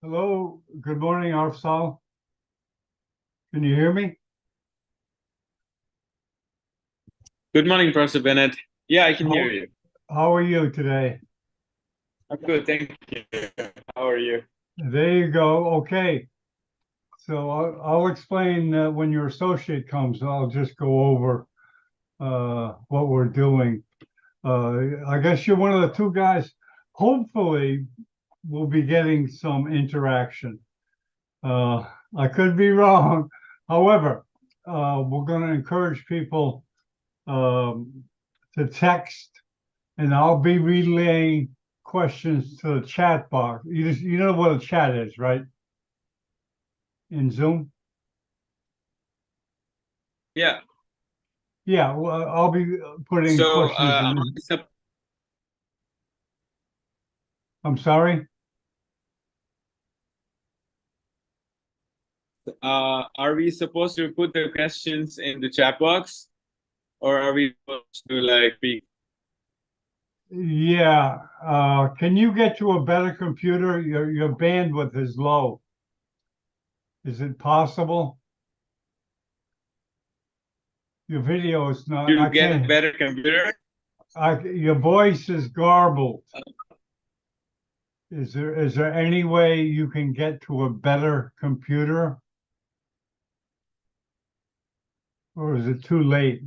Hello, good morning, Arfsal. Can you hear me? Good morning, Professor Bennett. Yeah, I can How, hear you. how are you today? I'm good, thank you. How are you? There you go. Okay. So I'll explain when your associate comes. I'll just go over what we're doing. I guess you're one of the two guys. Hopefully, we'll be getting some interaction. Uh, I could be wrong. However, we're going to encourage people um, to text, and I'll be relaying questions to the chat box. You know what a chat is, right? In Zoom. Yeah. Yeah, well, I'll be putting So, questions in. I'm sorry. are we supposed to put the questions in the chat box, or are we supposed to like be? Yeah. Can you get to a better computer? Your bandwidth is low. Is it possible? Your video is not. To I get a can't. better computer? Your voice is garbled. Is there any way you can get to a better computer, or is it too late?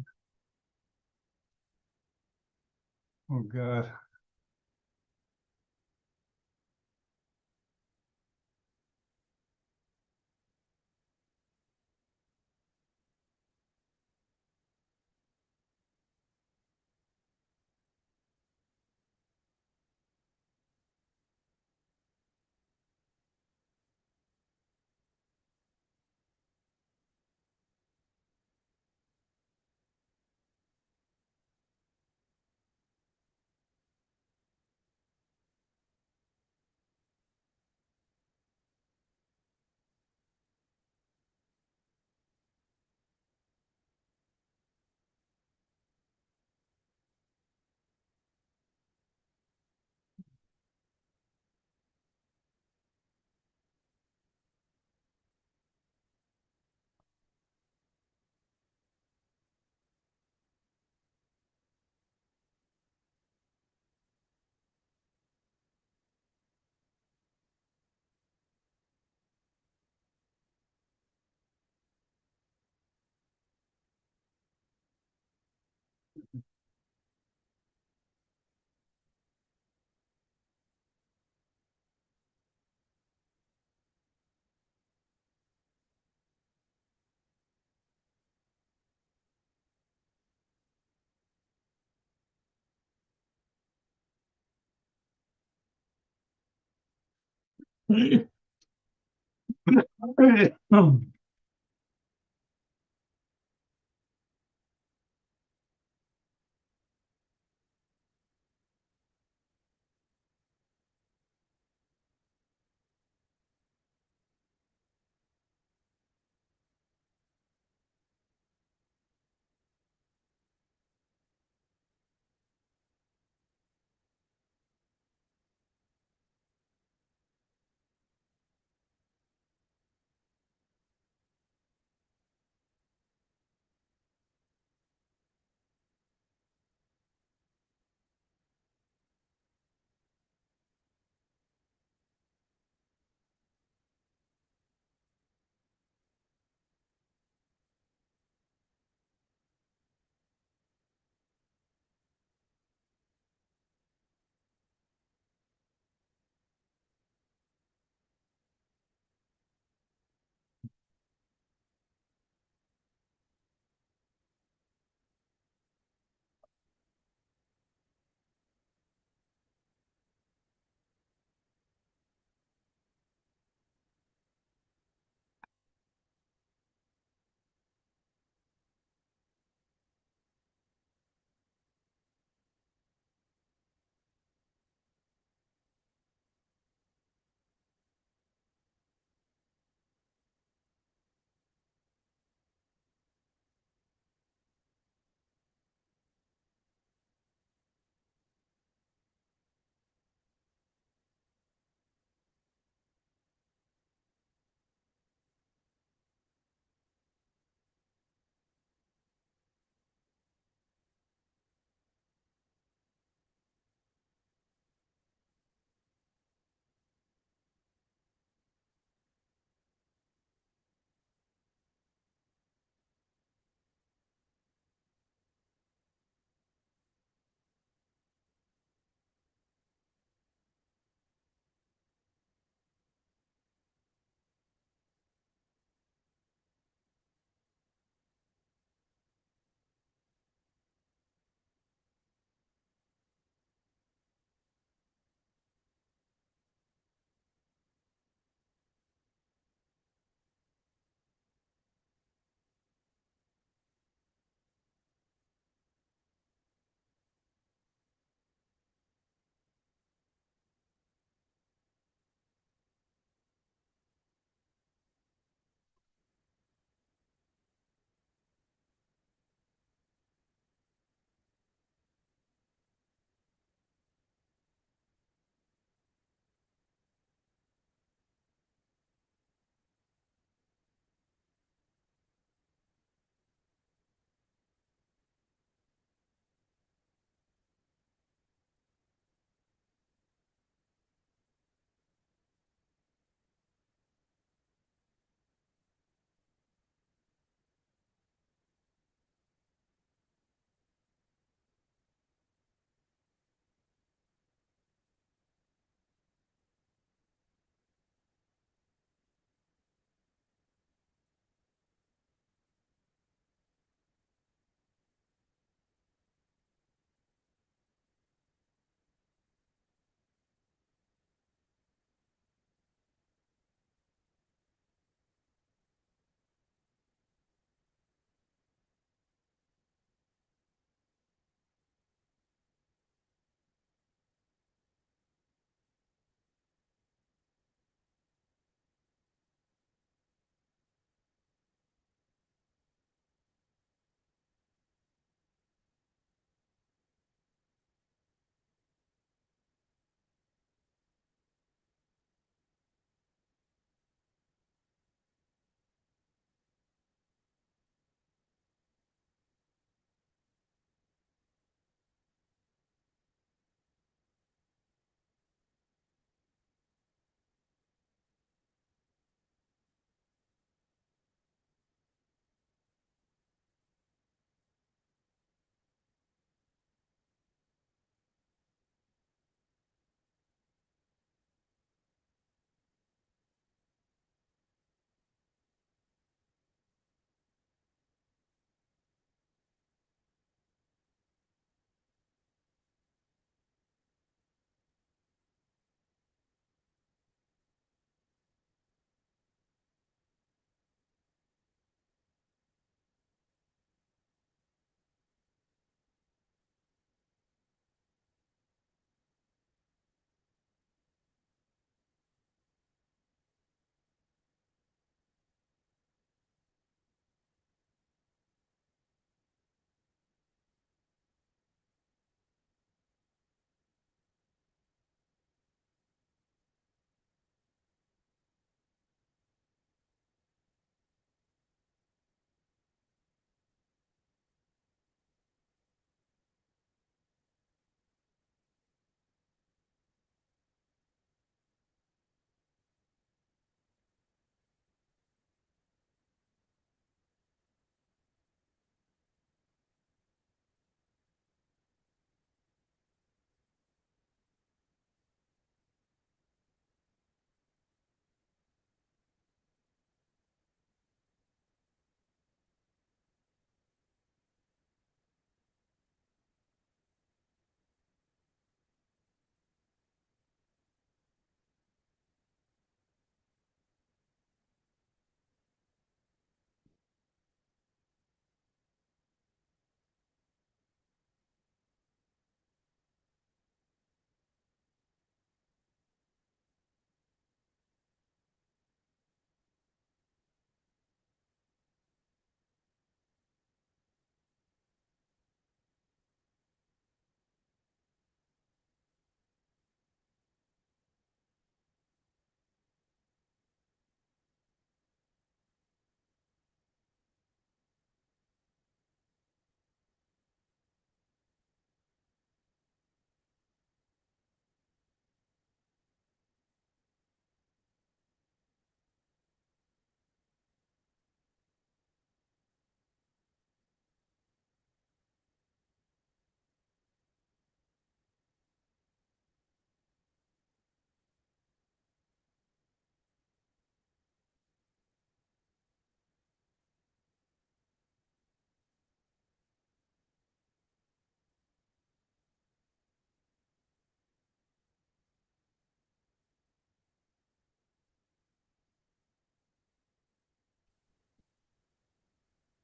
Oh God.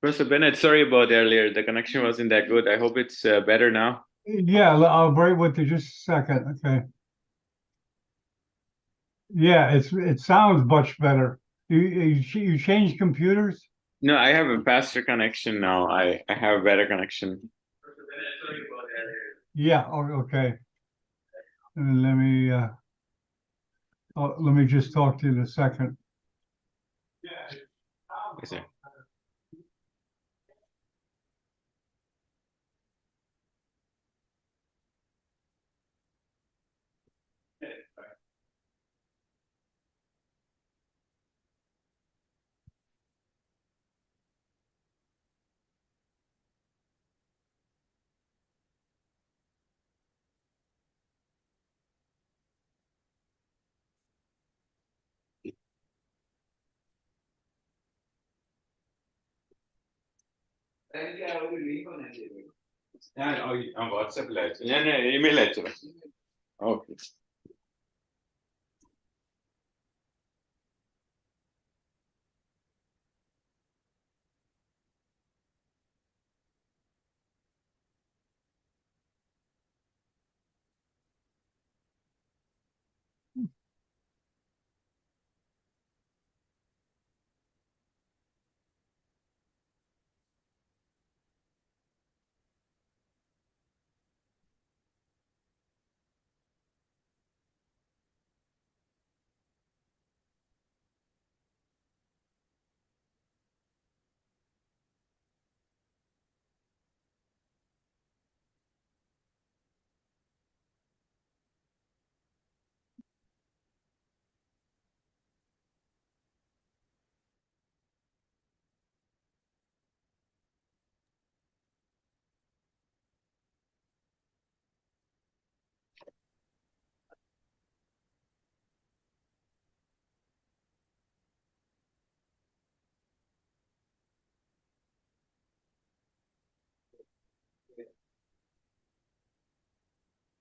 Professor Bennett, sorry about earlier. The connection wasn't that good. I hope it's better now. Yeah, I'll break with you just a second. Okay. Yeah, it sounds much better. You changed computers? No, I have a faster connection now. I have a better connection. Professor Bennett, sorry about earlier. Yeah, okay. And let me just talk to you in a second. Yes, sir. On WhatsApp അയച്ചു ഞാൻ email അയച്ചു okay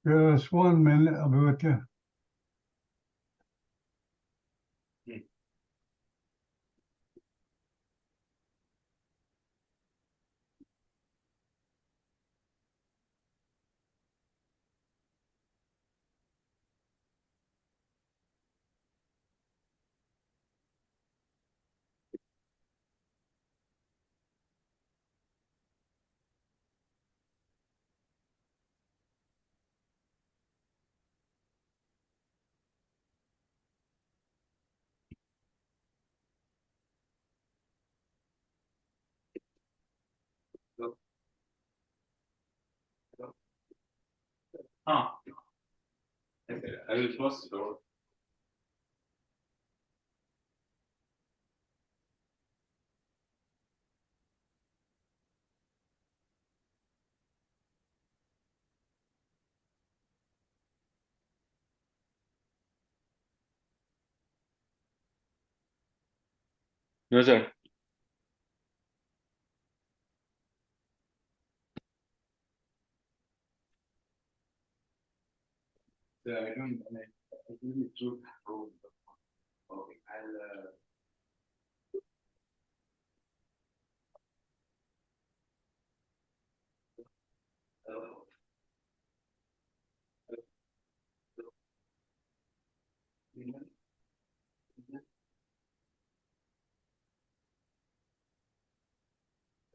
Just 1 minute, I'll be with you. I will close the door. No, sir. I don't. I really took. Okay, I'll.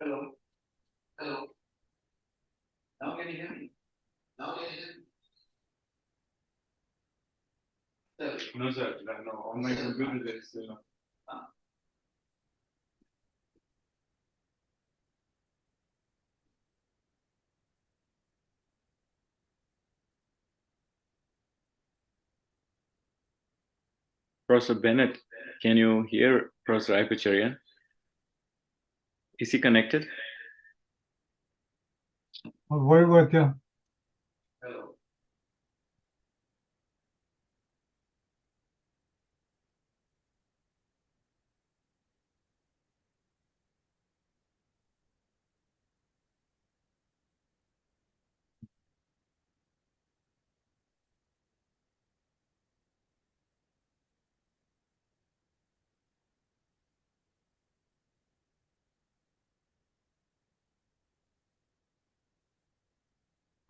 Hello. Hello. Now can you hear me? Now can you hear me? No, sir. No, on my computer there's. Professor Bennett, can you hear Professor Iype Cherian? Is he connected? I'll wait with you. Hello.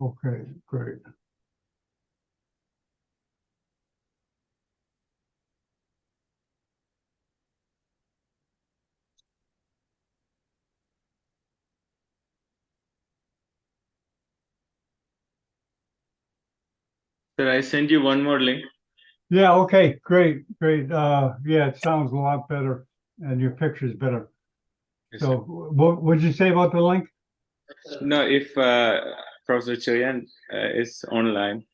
Okay, great. Sir, I sent you one more link. Yeah, okay, great, great. Yeah, it sounds a lot better and your picture's better. Yes, So what would you say about the link? No, if Professor Cherian is online,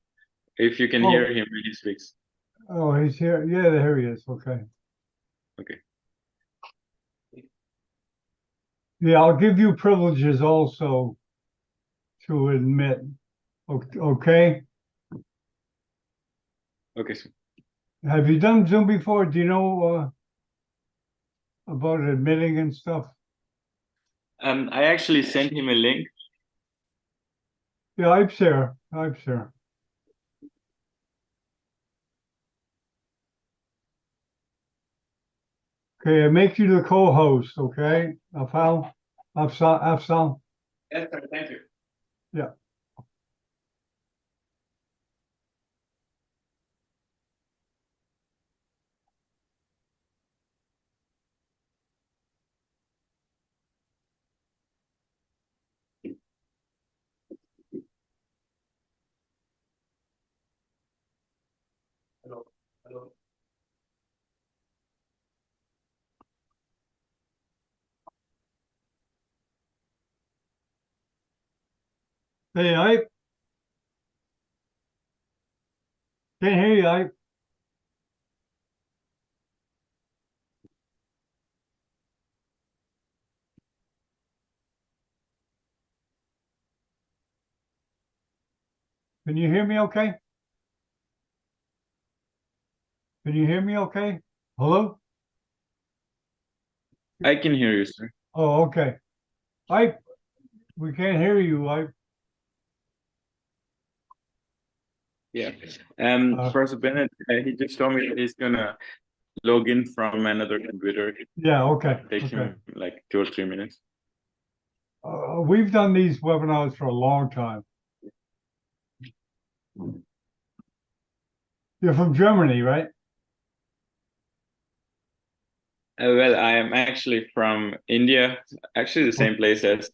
if you can Oh, hear him when he speaks. oh, he's here. Yeah, there he is. Okay. Okay. Yeah, I'll give you privileges also to admit. Okay. Okay, sir. Have you done Zoom before? Do you know about admitting and stuff? I actually sent him a link. Yeah, Iype's here. Iype's here. Okay, it makes you the co-host, okay? Afal? Afsal? Yes, sir. Thank you. Yeah. Hello. Hello. Hey, Iype. Can't hear you, Iype. Can you hear me okay? Can you hear me okay? Hello? I can hear you, sir. Oh, okay. Iype, we can't hear you, Iype. Yeah. Uh, Professor Bennett, he just told me that he's gonna log in from another computer. yeah, okay, Take okay. him like 2 or 3 minutes. We've done these webinars for a long time. You're from Germany, right? Well, I am actually from India, actually the same place as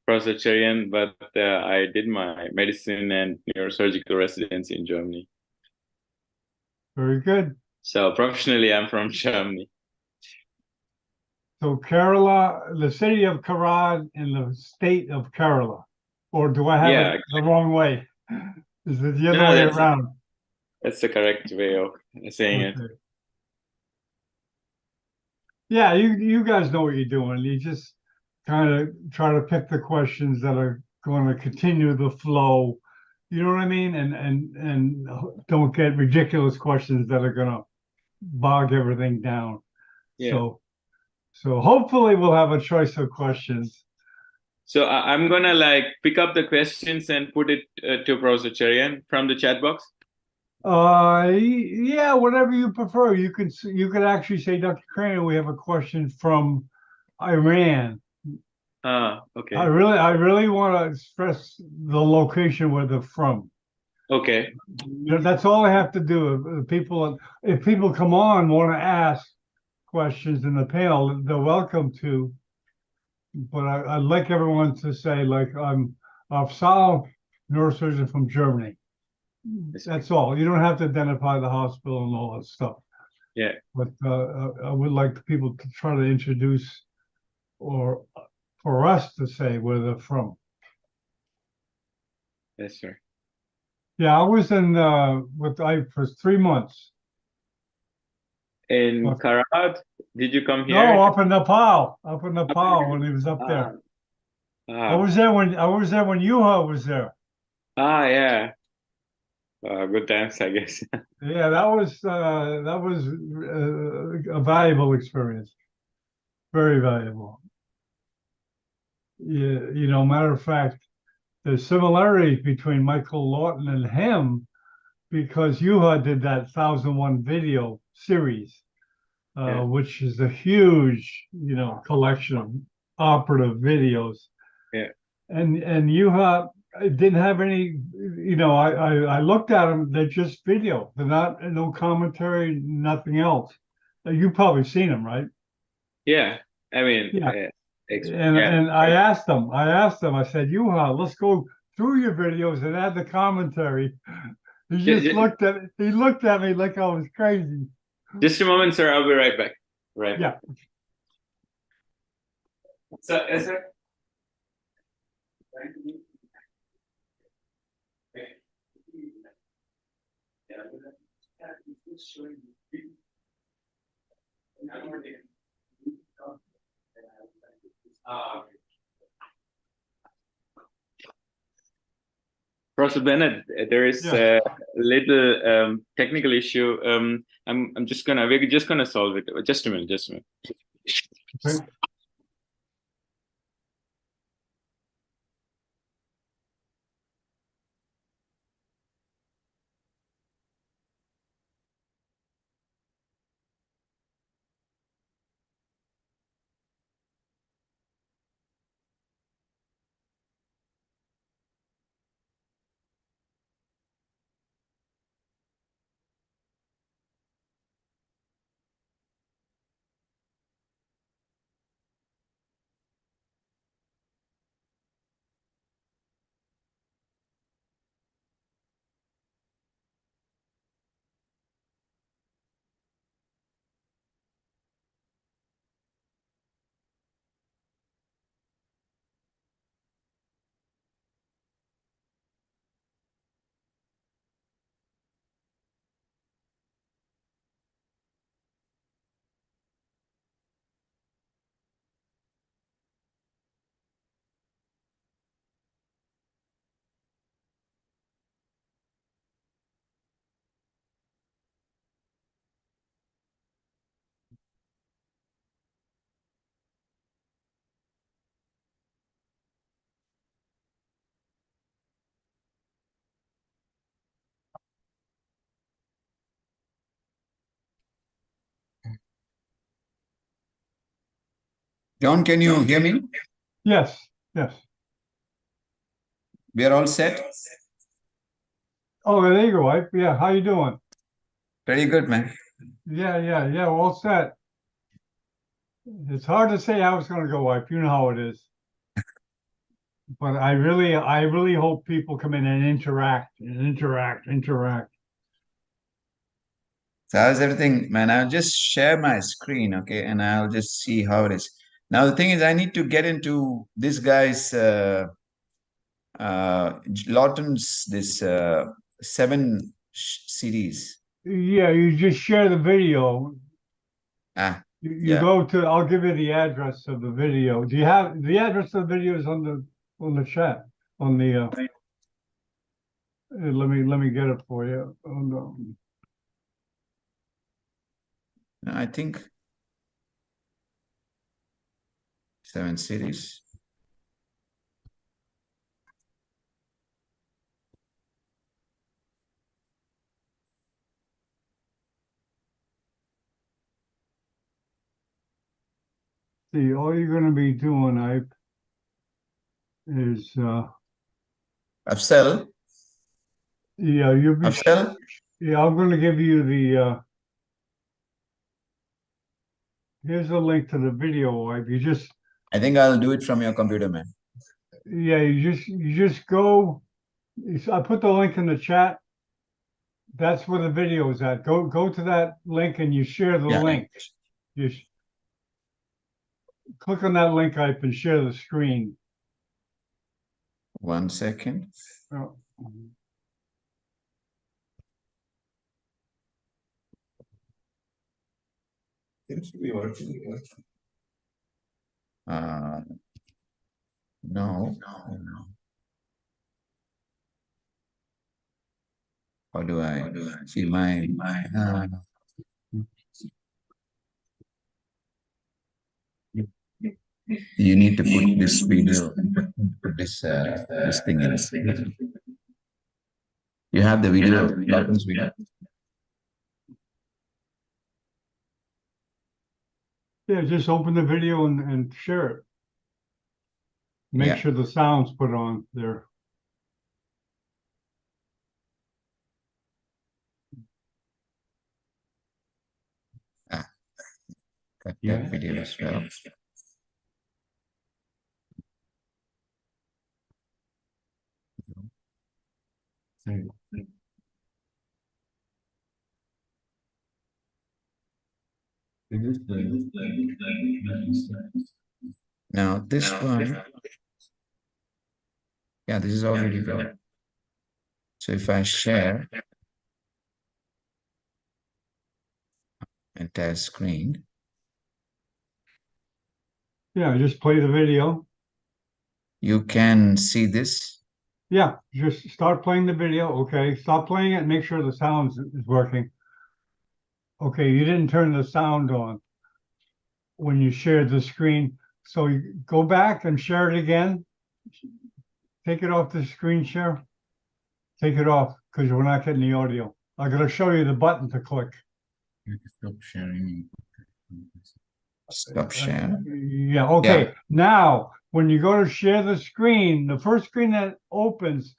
Professor Cherian, but I did my medicine and neurosurgical residency in Germany. Very good. So professionally, I'm from Germany. So Kerala, the city of Karan in the state of Kerala. Or do I have Yeah, it the wrong way? Is it the no, other no, way that's around? that's the correct way of saying it. Okay. Yeah, you guys know what you're doing. You just kind of try to pick the questions that are going to continue the flow. You know what I mean? And don't get ridiculous questions that are going to bog everything down. Yeah. So hopefully we'll have a choice of questions. So I'm gonna like pick up the questions and put it to Professor Cherian from the chat box. Yeah, whatever you prefer. You could actually say, Dr. Crane, we have a question from Iran. I Okay. really want to stress the location where they're from. Okay. That's all I have to do. If people come on want to ask questions in the panel, they're welcome to. But I'd like everyone to say, like, I'm Afsal, neurosurgeon from Germany. That's all. You don't have to identify the hospital and all that stuff. Yeah. But I would like people to try to introduce, or for us to say where they're from. Yes, sir. Yeah, I was in with I for 3 months. In But, Karad, did you come no, here? up in Nepal when he was up Ah, there. I ah, was there when Yuha was there. yeah. Good times, I guess. Yeah, that was a valuable experience. Very valuable. Yeah, matter of fact, there's similarities between Michael Lawton and him because Yuha did that 1001 video series, Yeah. which is a huge, collection of operative videos. Yeah. And Yuha it didn't have any, I looked at them, they're just video. They're not, no commentary, nothing else. You probably seen them, right? Yeah, I mean, Yeah. And yeah. and I said, let's go through your videos and add the commentary. He looked at me like I was crazy. Just a moment, sir. I'll be right back. Right. Yeah. So, yes, sir. Professor Bennett, there is Yeah. a little technical issue. We're just gonna solve it. Just a minute, just a minute. Okay. John, can you hear me? Yes. Yes. We are all set. Oh, there you go, Iype. Yeah. How you doing? Very good, man. Yeah. All set. It's hard to say how it's going to go, Iype. You know how it is. But I really hope people come in and interact. So how's everything, man? I'll just share my screen, okay, and I'll just see how it is. Now the thing is, I need to get into this guy's Lawton's this series. Yeah, you just share the video. Ah, You yeah. go to, I'll give you the address of the video. Do you have the address of the videos on the chat? On the let me get it for you. I think 7 series. See, all you're going to be doing, Iype, is Afsel, you'll be Afsel. yeah. I'm going to give you the here's a link to the video, Iype. You just I think I'll do it from your computer, man. you just go. I put the link in the chat. That's where the video is at. Go to that link and you share the Yeah. link. You click on that link, Iype, and share the screen. 1 second. Oh. No. How do I see my you need to put this video, put this thing in. You have the video, Lawton's video. Yeah, just open the video and share it. Make Yeah. sure the sound's put on there. cut that video as well. Now this one, yeah, this is already there. So if I share entire screen, Yeah, just play the video. you can see this. Yeah, just start playing the video. Okay, stop playing it and make sure the sound is working. Okay, you didn't turn the sound on when you shared the screen. So you go back and share it again. Take it off the screen share. Take it off because we're not getting the audio. I'm going to show you the button to click. Stop sharing. Stop share. Yeah, okay. Yeah. Now, when you go to share the screen, the first screen that opens,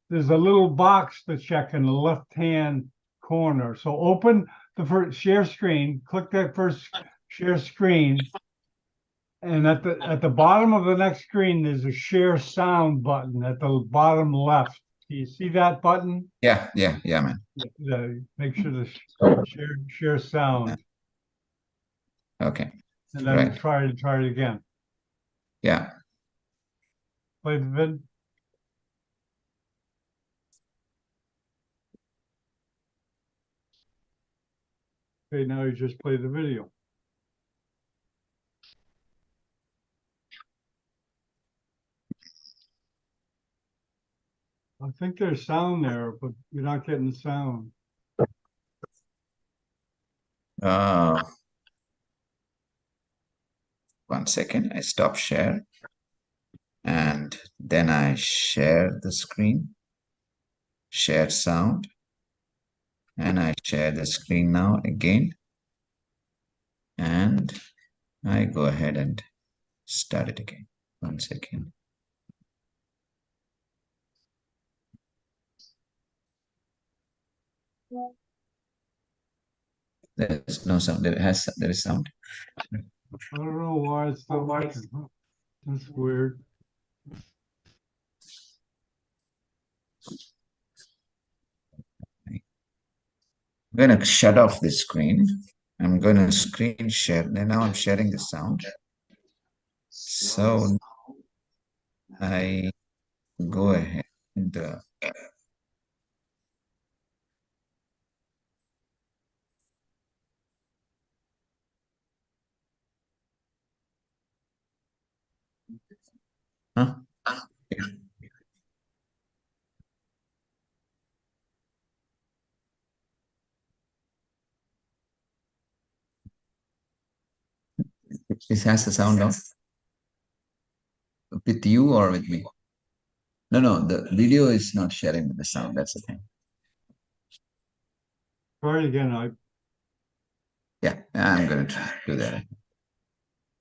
there's a little box to check in the left-hand corner. So open the first share screen, click that first share screen, and at the bottom of the next screen, there's a share sound button at the bottom left. Do you see that button? Yeah, man. Make sure the share sound, Okay. and then Right. try it again. Yeah. Play the vid. Okay, now you just play the video. I think there's sound there, but you're not getting the sound. One second, I stop share and then I share the screen, share sound, and I share the screen now again, and I go ahead and start it again. One second. There's no sound. There is sound. I don't know why it's not working. That's weird. I'm gonna shut off the screen. I'm gonna screen share. And now I'm sharing the sound. So I go ahead and huh? This has the sound on with you or with me? No, the video is not sharing with the sound. That's the thing. Try it again, Yeah, I'm gonna try to do that.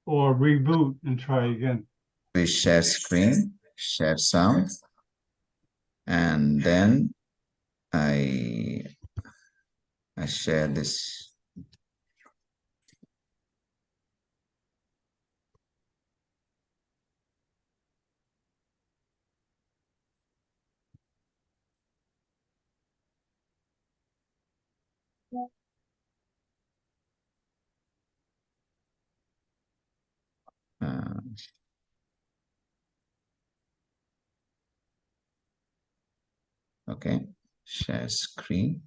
or reboot and try again. We share screen, share sound, and then I share this. Okay, share screen.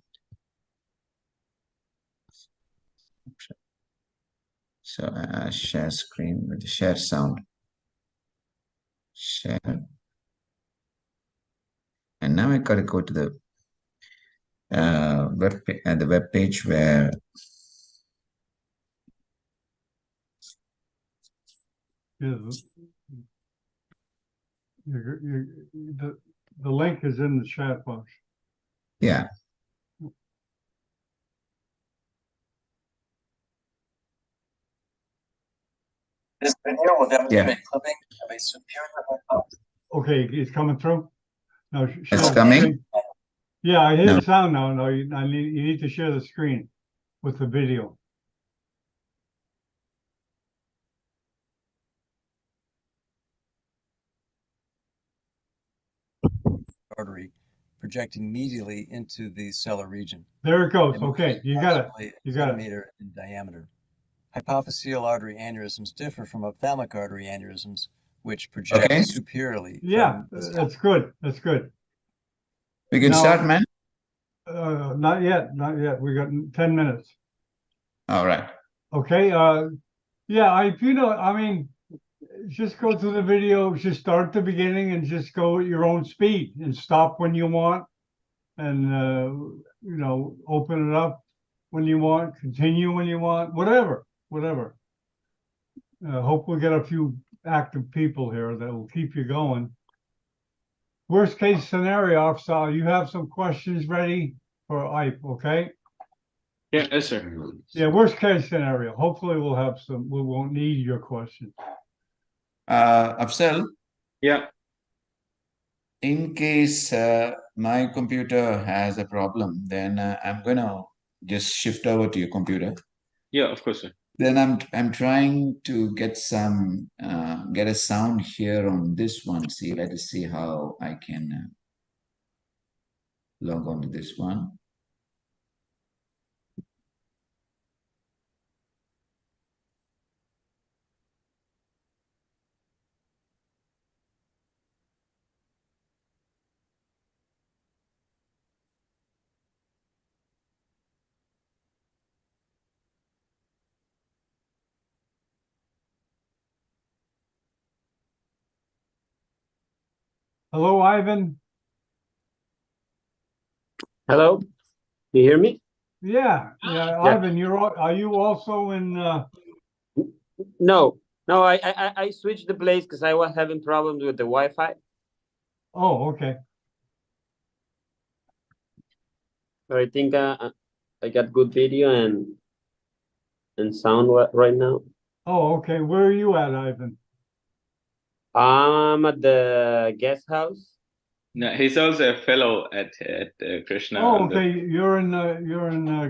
So share screen with the share sound. Share. And now I gotta go to the web page where Yeah, the link is in the chat box. yeah. This video will demonstrate clipping of a superior. Okay, it's coming through. No, It's coming. Screen. Yeah, I hear No. the sound now. No, you need to share the screen with the video. artery projecting medially into the sellar region. There it goes. It moves Okay, you got it. approximately a You got it. centimeter in diameter. Hypophyseal artery aneurysms differ from ophthalmic artery aneurysms, which project Okay. superiorly. Yeah, from the that's good. That's good. We can Now- start, man. Not yet, not yet. We got 10 minutes. All right. Okay, yeah, I mean, just go through the video, just start at the beginning and just go at your own speed and stop when you want. And, open it up when you want, continue when you want, whatever. Hope we get a few active people here that will keep you going. Worst case scenario, Afsal, you have some questions ready for Iype, okay? Yeah, yes, sir. Yeah, worst case scenario. Hopefully we won't need your question. Afsal, Yeah, in case my computer has a problem, then I'm gonna just shift over to your computer. yeah, of course, sir. Then I'm trying to get get a sound here on this one. Let us see how I can log on to this one. Hello, Ivan? Hello, you hear me? Yeah, Yeah. Ivan, are you also in, No, I switched the place because I was having problems with the Wi-Fi. oh, okay. But I think I got good video and sound right now. Oh, okay. Where are you at, Ivan? I'm at the guest house. No, he's also a fellow at Krishna. Oh, on the- okay. You're in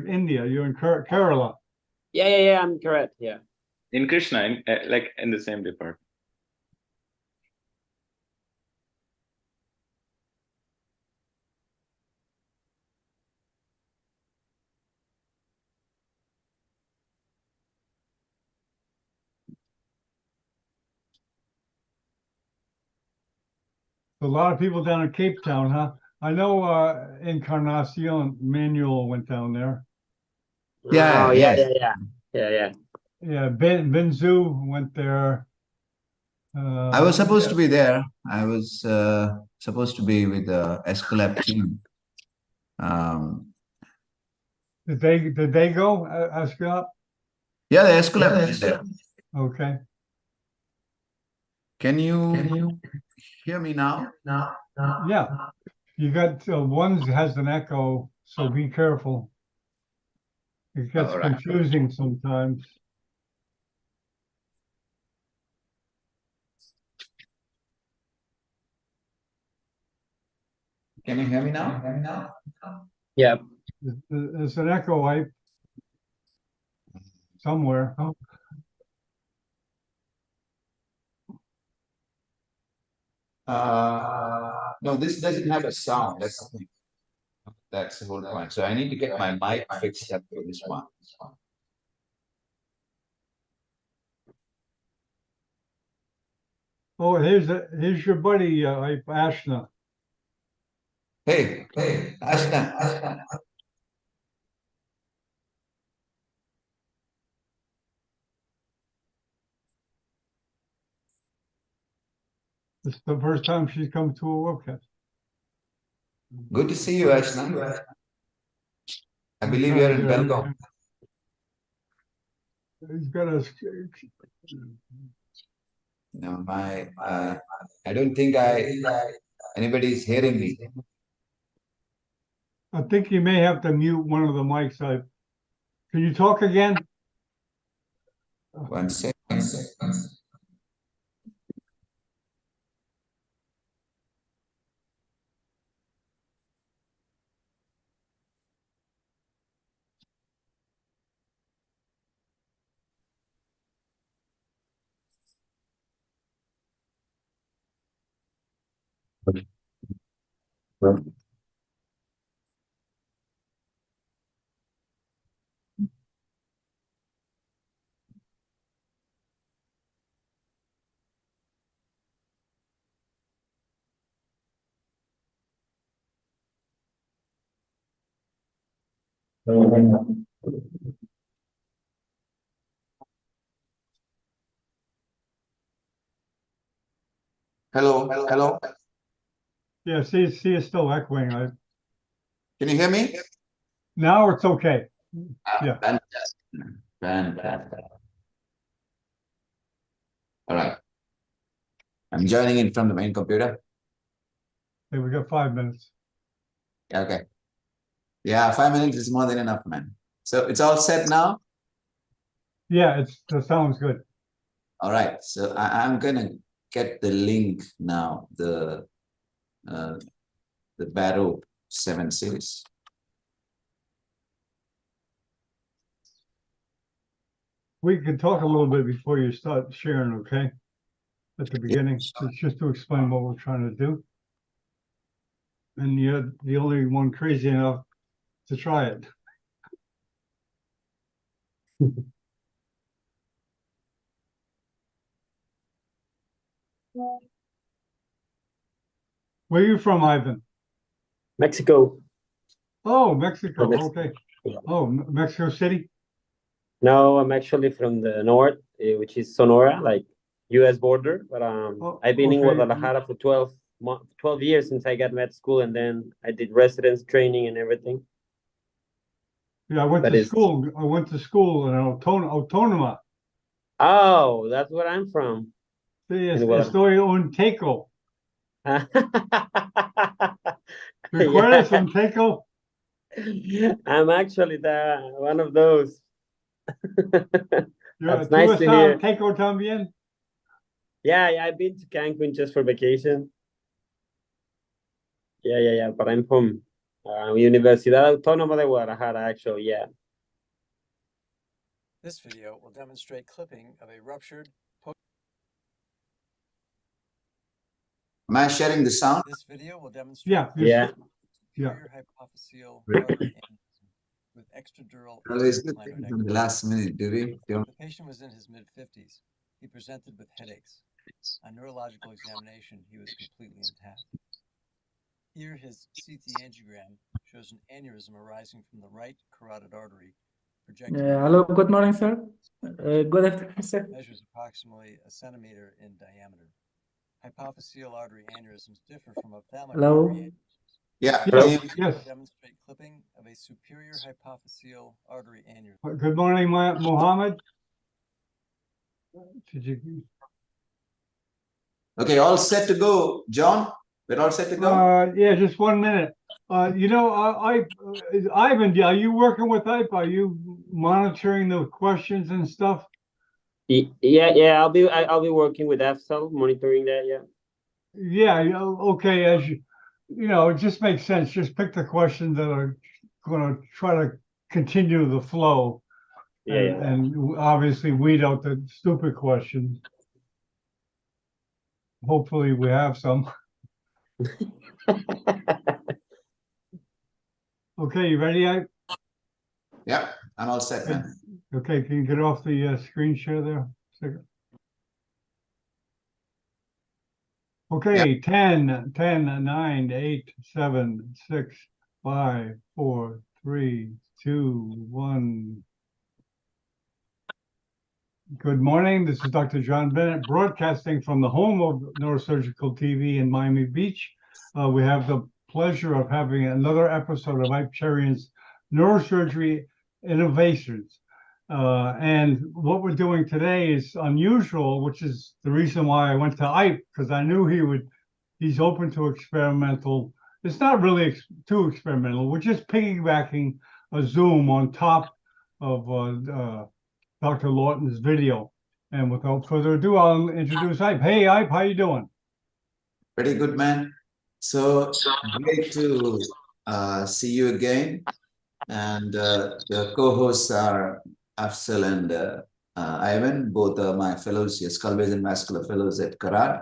India. You're in Kerala. Yeah, I'm correct. Yeah. in Krishna, like in the same department. A lot of people down in Cape Town, huh? I know Encarnacion Manuel went down there. Yeah, Oh, yes. yeah. Yeah, Benzu went there. I was supposed to be there. I was supposed to be with the Escalab team. Did they go? Ask up. Yeah, the Escalab is there. Okay. Can you hear me now? Yeah. You got one has an echo, so be careful. It gets All right. confusing sometimes. Can you hear me now? Yeah. There's an echo Iype somewhere. No, this doesn't have a sound. That's the thing. That's the whole point. So I need to get my mic fixed up for this one. Oh, here's your buddy Iype, Ashna. Hey, Ashna. This is the first time she's come to a webcast. Good to see you, Ashna. I believe you're in Belgaum. He's got a. No, I don't think anybody's hearing me. I think you may have to mute one of the mics. Can you talk again? One second. Hello, hello. Yeah, see, it's still echoing. Can you hear me? Now it's okay. Yeah. Fantastic. Fantastic. All right. I'm joining in from the main computer. Okay, we got 5 minutes. Okay. Yeah, 5 minutes is more than enough, man. So it's all set now? Yeah, that sounds good. All right. So I'm gonna get the link now, the Barrow 7 series. We can talk a little bit before you start sharing, okay? At the beginning, it's just to explain what we're trying to do. And you're the only one crazy enough to try it. Where are you from, Ivan? Mexico. Oh, Mexico. From Mexico. Okay. Yeah. Oh, Mexico City. No, I'm actually from the north, which is Sonora, like U.S. border. But I've been in okay. Guadalajara for 12 years since I got med school, and then I did residence training and everything. Yeah, I went But to it's- school. I went to school in Autónoma. Oh, that's where I'm from. Sí, In Guadalajara. estoy un teco. ¿Recuerdas un teco? I'm actually one of those. That's ¿Tú nice to estás hear. un teco también? Yeah, I've been to Cancun just for vacation. Yeah. But I'm from Universidad Autónoma de Guadalajara, actually, yeah. This video will demonstrate clipping of a ruptured. Am I sharing the sound? This video will demonstrate Yeah. superior hypophyseal artery aneurysm with extradural Always good clinoidectomy. in the last minute, do we? The patient was in his mid-50s. He presented with headaches. On neurological examination, he was completely intact. Here, his CT angiogram shows an aneurysm arising from the right carotid artery, projecting. Hello, good morning, sir. Good afternoon, sir. Measures approximately a centimeter in diameter. Hypophyseal artery aneurysms differ from ophthalmic Hello? artery aneurysms. Yeah. Yes. Will demonstrate clipping of a superior hypophyseal artery aneurysm. Good morning, Mohammed. Did you? Okay, all set to go, John. We're all set to go. Yeah, just 1 minute. Ivan, are you working with Iype? Are you monitoring the questions and stuff? Yeah. I'll be working with FCEL, monitoring that. Yeah. Yeah. Okay. As it just makes sense. Just pick the questions that are going to try to continue the flow. Yeah. And obviously weed out the stupid questions. Hopefully we have some. Okay, you ready? Yeah, I'm all set, man. Okay, can you get off the screen share there? Second. Okay, 10, 9, 8, 7, 6, 5, 4, 3, 2, 1. Good morning. This is Dr. John Bennett broadcasting from the home of Neurosurgical TV in Miami Beach. We have the pleasure of having another episode of Iype Cherian's Neurosurgery Innovations. And what we're doing today is unusual, which is the reason why I went to Iype, because I knew he's open to experimental. It's not really too experimental. We're just piggybacking a Zoom on top of Dr. Lawton's video. And without further ado, I'll introduce Iype. Hey, Iype, how you doing? Pretty good, man. So great to see you again. And the co-hosts are Afzal and Ivan, both are my fellows, skull base and vascular fellows at Karad.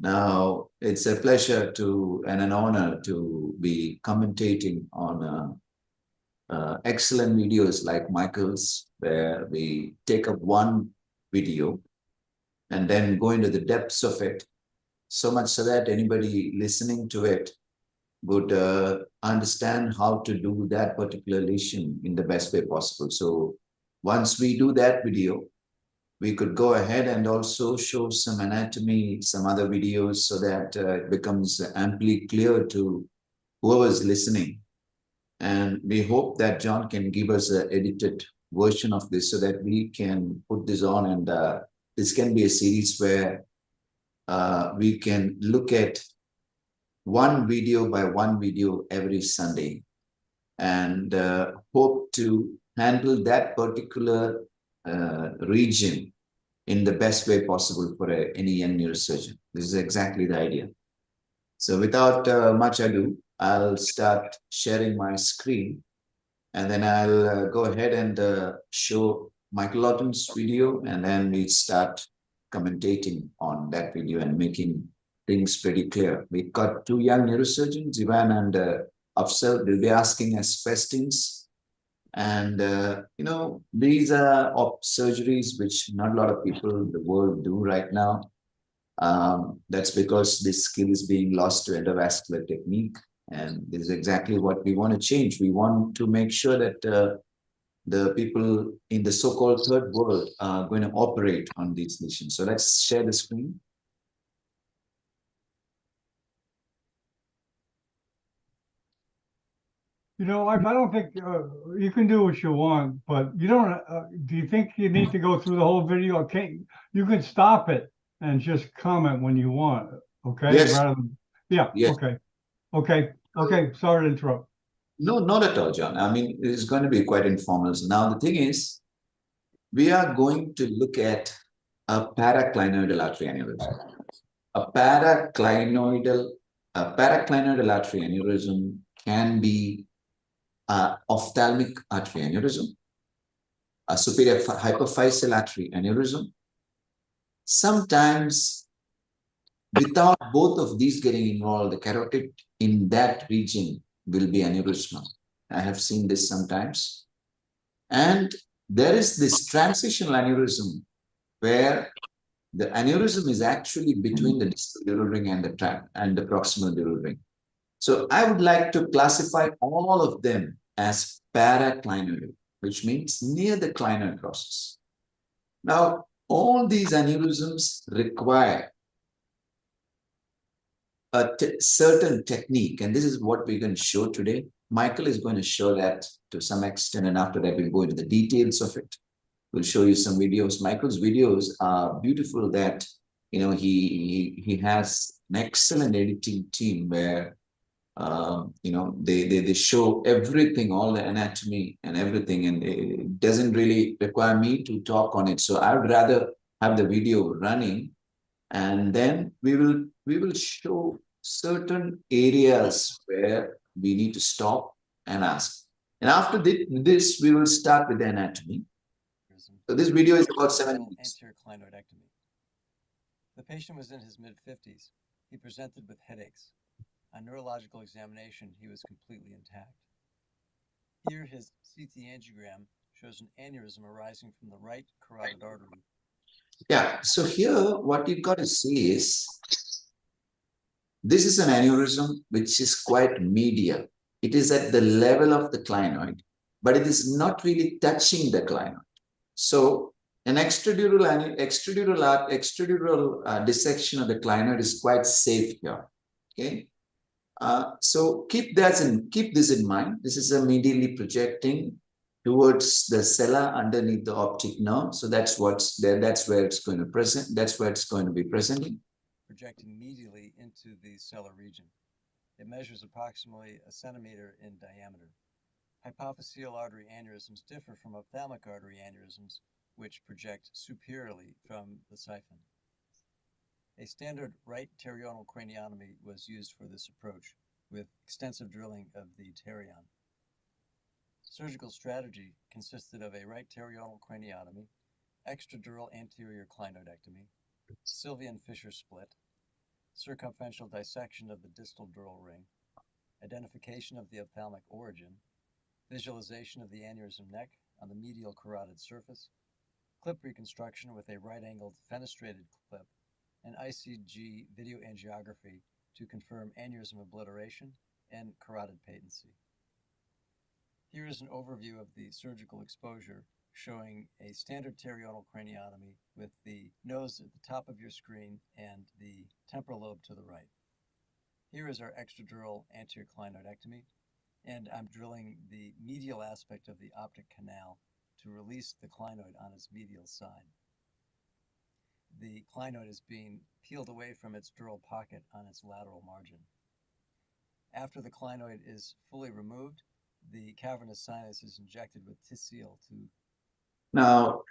Now, it's a pleasure and an honor to be commentating on excellent videos like Michael's, where we take up one video and then go into the depths of it, so much so that anybody listening to it would understand how to do that particular lesion in the best way possible. So once we do that video, we could go ahead and also show some anatomy, some other videos, so that it becomes amply clear to whoever's listening. And we hope that John can give us an edited version of this so that we can put this on, and this can be a series where we can look at one video by one video every Sunday, and hope to handle that particular region in the best way possible for any young neurosurgeon. This is exactly the idea. So without much ado, I'll start sharing my screen, and then I'll go ahead and show Michael Lawton's video, and then we start commentating on that video and making things pretty clear. We've got two young neurosurgeons, Ivan and Afsal. They'll be asking us questions. And, you know, these are surgeries which not a lot of people in the world do right now. That's because this skill is being lost to endovascular technique. And this is exactly what we want to change. We want to make sure that the people in the so-called third world are going to operate on these lesions. So let's share the screen. You know, I don't think you can do what you want, but you don't. Do you think you need to go through the whole video? Okay, you can stop it and just comment when you want. Okay. Yes. Rather than, yeah. Yes. Okay. Okay. Okay. Sorry to interrupt. No, not at all, John. I mean, it's going to be quite informal. So now the thing is, we are going to look at a paraclinoidal artery aneurysm. A paraclinoidal artery aneurysm can be ophthalmic artery aneurysm, a superior hypophyseal artery aneurysm. Sometimes, without both of these getting involved, the carotid in that region will be aneurysmal. I have seen this sometimes. And there is this transitional aneurysm where the aneurysm is actually between the distal dural ring and the proximal dural ring. So I would like to classify all of them as paraclinoidal, which means near the clinoid process. Now, all these aneurysms require a certain technique, and this is what we're going to show today. Michael is going to show that to some extent, and after that, we'll go into the details of it. We'll show you some videos. Michael's videos are beautiful that, you know, he has an excellent editing team where, you know, they show everything, all the anatomy and everything, and it doesn't really require me to talk on it. So I would rather have the video running, and then we will show certain areas where we need to stop and ask. And after this, we will start with the anatomy. So this video is about 7 minutes. Anterior clinoidectomy. The patient was in his mid-50s. He presented with headaches. On neurological examination, he was completely intact. Here, his CT angiogram shows an aneurysm arising from the right carotid artery. Yeah, so here what you've got to see is, this is an aneurysm which is quite medial. It is at the level of the clinoid, but it is not really touching the clinoid. So an extradural dissection of the clinoid is quite safe here. Okay, so keep this in mind. This is a medially projecting towards the sella underneath the optic nerve. So that's what's there. That's where it's going to present. That's where it's going to be presenting. Projecting medially into the sellar region. It measures approximately 1 centimeter in diameter. Hypophyseal artery aneurysms differ from ophthalmic artery aneurysms, which project superiorly from the siphon. A standard right pterional craniotomy was used for this approach, with extensive drilling of the Cherian. Surgical strategy consisted of a right pterional craniotomy, extradural anterior clinoidectomy, Sylvian fissure split, circumferential dissection of the distal dural ring, identification of the ophthalmic origin, visualization of the aneurysm neck on the medial carotid surface, clip reconstruction with a right-angled fenestrated clip, and ICG video angiography to confirm aneurysm obliteration and carotid patency. Here is an overview of the surgical exposure showing a standard pterional craniotomy with the nose at the top of your screen and the temporal lobe to the right. Here is our extradural anterior clinoidectomy, and I'm drilling the medial aspect of the optic canal to release the clinoid on its medial side. The clinoid is being peeled away from its dural pocket on its lateral margin. After the clinoid is fully removed, the cavernous sinus is injected with Tisseel to... Now,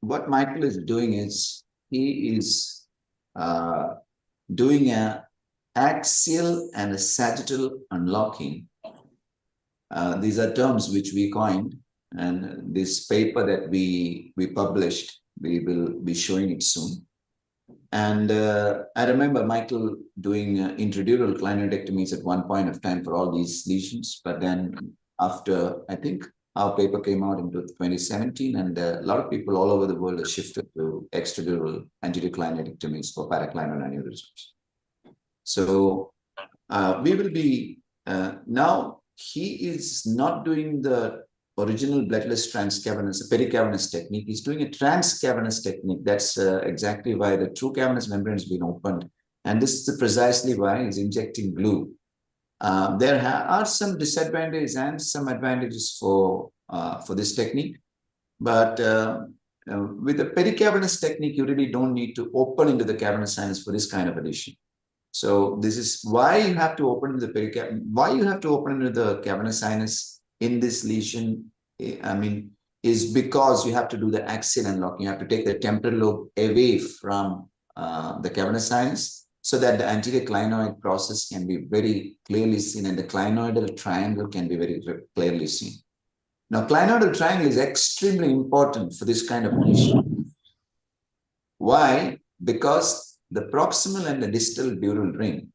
what Michael is doing is, he is doing an axial and a sagittal unlocking. These are terms which we coined, and this paper that we published, we will be showing it soon. And I remember Michael doing intradural clinoidectomies at one point of time for all these lesions, but then after, I think our paper came out in 2017, and a lot of people all over the world have shifted to extradural anterior clinoidectomies for paraclinoid aneurysms. So we will be, now he is not doing the original bloodless transcavernous, pericavernous technique. He's doing a transcavernous technique. That's exactly why the true cavernous membrane has been opened. And this is precisely why he's injecting glue. There are some disadvantages and some advantages for this technique. But with the pericavernous technique, you really don't need to open into the cavernous sinus for this kind of addition. So this is why you have to open the why you have to open into the cavernous sinus in this lesion. I mean, is because you have to do the axial unlocking. You have to take the temporal lobe away from the cavernous sinus, so that the anterior clinoid process can be very clearly seen, and the clinoidal triangle can be very clearly seen. Now, clinoidal triangle is extremely important for this kind of lesion. Why? Because the proximal and the distal dural ring,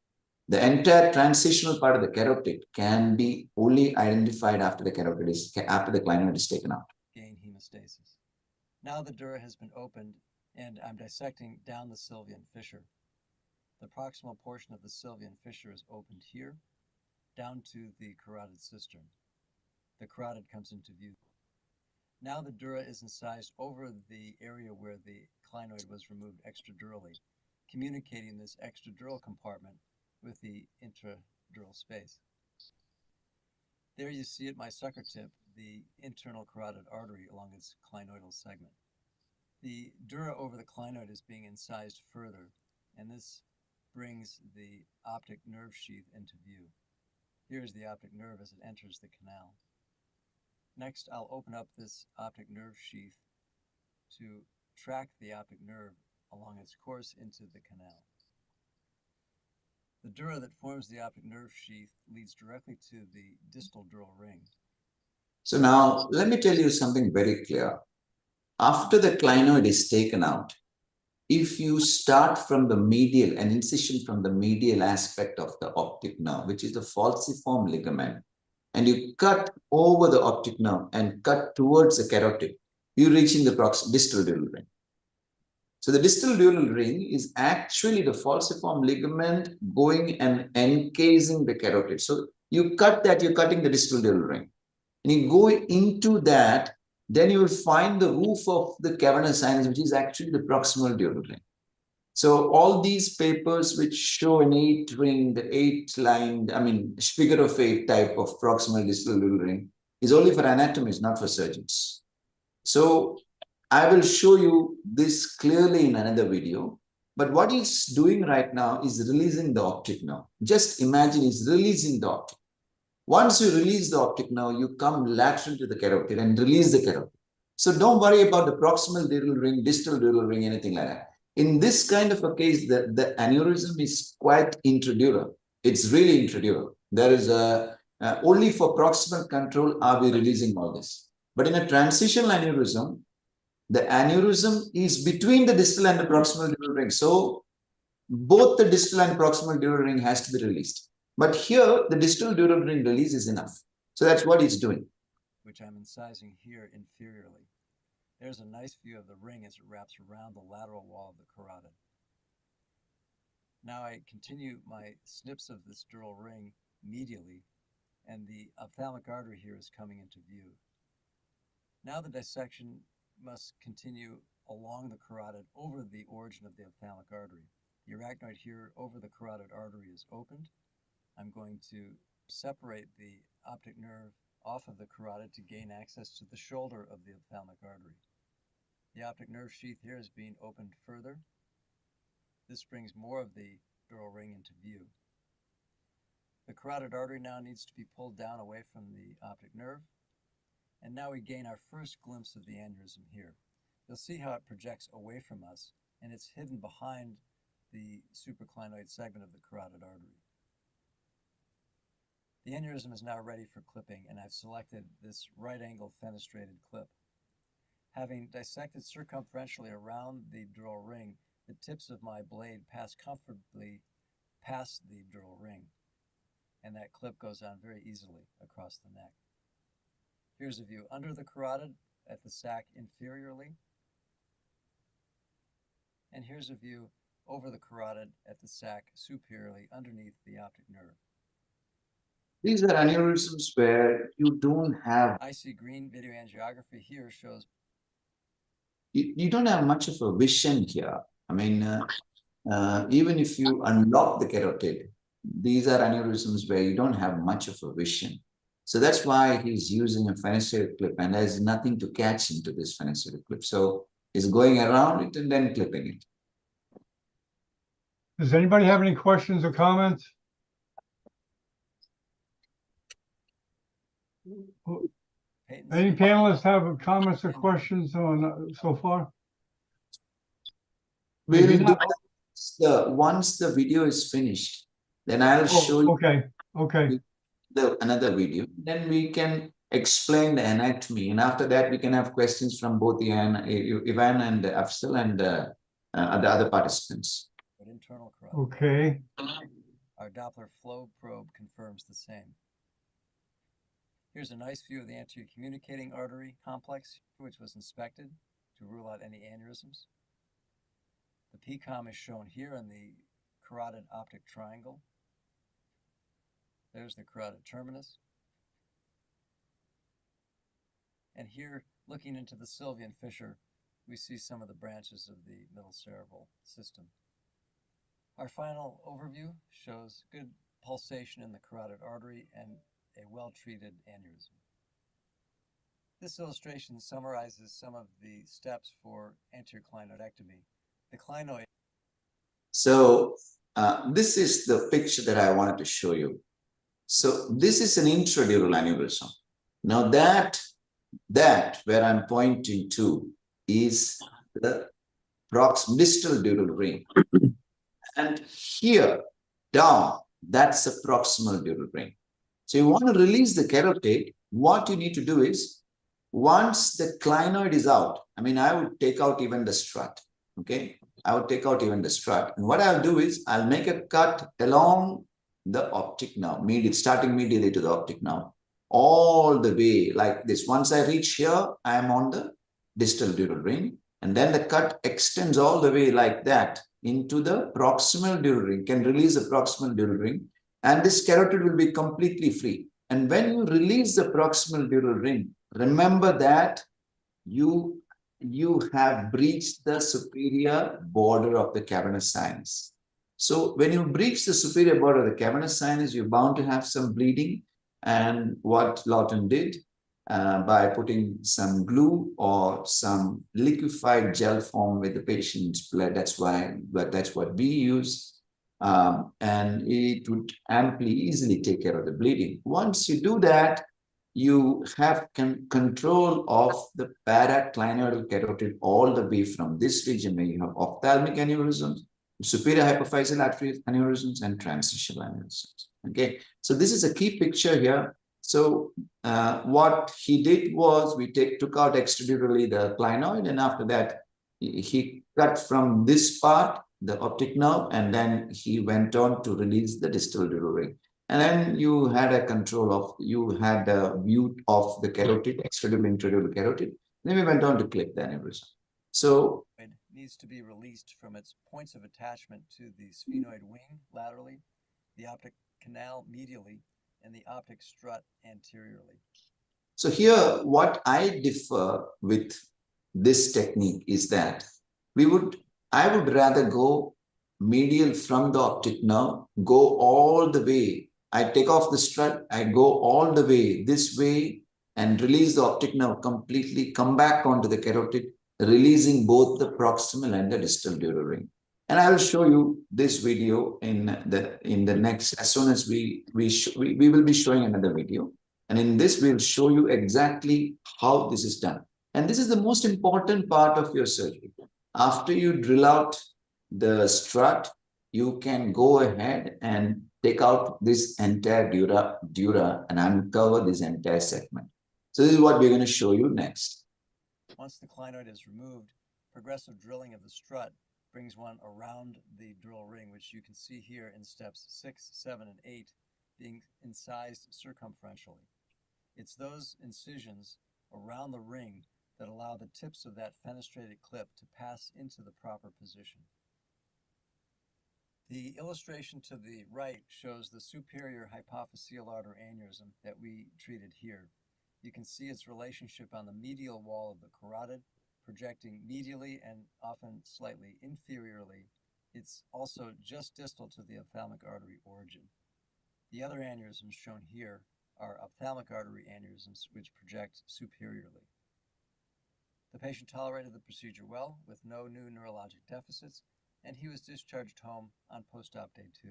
the entire transitional part of the carotid, can be only identified after the carotid is, after the clinoid is taken out. Gain hemostasis. Now the dura has been opened, and I'm dissecting down the sylvian fissure. The proximal portion of the sylvian fissure is opened here, down to the carotid cistern. The carotid comes into view. Now the dura is incised over the area where the clinoid was removed extradurally, communicating this extradural compartment with the intradural space. There you see at my sucker tip the internal carotid artery along its clinoidal segment. The dura over the clinoid is being incised further, and this brings the optic nerve sheath into view. Here is the optic nerve as it enters the canal. Next, I'll open up this optic nerve sheath to track the optic nerve along its course into the canal. The dura that forms the optic nerve sheath leads directly to the distal dural ring. So now, let me tell you something very clear. After the clinoid is taken out, if you start from the medial, an incision from the medial aspect of the optic nerve, which is the falciform ligament, and you cut over the optic nerve and cut towards the carotid, you're reaching the distal dural ring. So the distal dural ring is actually the falciform ligament going and encasing the carotid. So you cut that, you're cutting the distal dural ring. And you go into that, then you will find the roof of the cavernous sinus, which is actually the proximal dural ring. So all these papers which show an 8-ring, the 8-line, I mean, figure of 8 type of proximal distal dural ring is only for anatomists, not for surgeons. So I will show you this clearly in another video. But what he's doing right now is releasing the optic nerve. Just imagine he's releasing the optic. Once you release the optic nerve, you come lateral to the carotid and release the carotid. So don't worry about the proximal dural ring, distal dural ring, anything like that. In this kind of a case, the aneurysm is quite intradural. It's really intradural. There is only for proximal control are we releasing all this. But in a transitional aneurysm, the aneurysm is between the distal and the proximal dural ring. So both the distal and proximal dural ring has to be released. But here, the distal dural ring release is enough. So that's what it's doing. Which I'm incising here inferiorly. There's a nice view of the ring as it wraps around the lateral wall of the carotid. Now I continue my snips of this dural ring medially, and the ophthalmic artery here is coming into view. Now the dissection must continue along the carotid over the origin of the ophthalmic artery. The arachnoid here over the carotid artery is opened. I'm going to separate the optic nerve off of the carotid to gain access to the shoulder of the ophthalmic artery. The optic nerve sheath here is being opened further. This brings more of the dural ring into view. The carotid artery now needs to be pulled down away from the optic nerve. And now we gain our first glimpse of the aneurysm here. You'll see how it projects away from us, and it's hidden behind the supraclinoid segment of the carotid artery. The aneurysm is now ready for clipping, and I've selected this right-angled fenestrated clip. Having dissected circumferentially around the dural ring, the tips of my blade pass comfortably past the dural ring, and that clip goes on very easily across the neck. Here's a view under the carotid at the sac inferiorly, and here's a view over the carotid at the sac superiorly underneath the optic nerve. These are aneurysms where you don't have... I see green video angiography here shows... You don't have much of a vision here. I mean, even if you unlock the carotid, these are aneurysms where you don't have much of a vision. So that's why he's using a fenestrated clip, and there's nothing to catch into this fenestrated clip. So he's going around it and then clipping it. Does anybody have any questions or comments? Any panelists have comments or questions on so far? We'll do once the video is finished, then I'll show you another video. Then we can explain the anatomy, and after that we can have questions from both Ivan and Afzal and the other participants. Internal carotid. Okay. Our Doppler flow probe confirms the same. Here's a nice view of the anterior communicating artery complex, which was inspected to rule out any aneurysms. The PCOM is shown here in the carotid optic triangle. There's the carotid terminus. And here, looking into the Sylvian fissure, we see some of the branches of the middle cerebral system. Our final overview shows good pulsation in the carotid artery and a well-treated aneurysm. This illustration summarizes some of the steps for anterior clinoidectomy. The clinoid. So this is the picture that I wanted to show you. So this is an intradural aneurysm. Now that where I'm pointing to is the distal dural ring. And here down, that's a proximal dural ring. So you want to release the carotid. What you need to do is, once the clinoid is out, I mean, I would take out even the strut, okay? I would take out even the strut. And what I'll do is, I'll make a cut along the optic nerve, starting medially to the optic nerve, all the way like this. Once I reach here, I am on the distal dural ring. And then the cut extends all the way like that into the proximal dural ring, can release the proximal dural ring. And this carotid will be completely free. And when you release the proximal dural ring, remember that you have breached the superior border of the cavernous sinus. So when you breach the superior border of the cavernous sinus, you're bound to have some bleeding. And what Lawton did by putting some glue or some liquefied gel form with the patient's blood, that's what we use. And it would amply easily take care of the bleeding. Once you do that, you have control of the paraclinoidal carotid all the way from this region where you have ophthalmic aneurysms, superior hypophyseal artery aneurysms, and transitional aneurysms. Okay, so this is a key picture here. So what he did was we took out extradurally the clinoid, and after that he cut from this part the optic nerve, and then he went on to release the distal dural ring. And then you had a view of the carotid, extradural intradural carotid. Then we went on to clip the aneurysm. So It needs to be released from its points of attachment to the sphenoid wing laterally, the optic canal medially, and the optic strut anteriorly. So here, what I differ with this technique is that I would rather go medial from the optic nerve, go all the way. I take off the strut, I go all the way this way and release the optic nerve completely, come back onto the carotid, releasing both the proximal and the distal dural ring. And I will show you this video in the next, as soon as we will be showing another video. And in this, we'll show you exactly how this is done. And this is the most important part of your surgery. After you drill out the strut, you can go ahead and take out this entire dura and uncover this entire segment. So this is what we're going to show you next. Once the clinoid is removed, progressive drilling of the strut brings one around the dural ring, which you can see here in steps 6, 7, and 8 being incised circumferentially. It's those incisions around the ring that allow the tips of that fenestrated clip to pass into the proper position. The illustration to the right shows the superior hypophyseal artery aneurysm that we treated here. You can see its relationship on the medial wall of the carotid, projecting medially and often slightly inferiorly. It's also just distal to the ophthalmic artery origin. The other aneurysms shown here are ophthalmic artery aneurysms, which project superiorly. The patient tolerated the procedure well, with no new neurologic deficits, and he was discharged home on post-op day 2.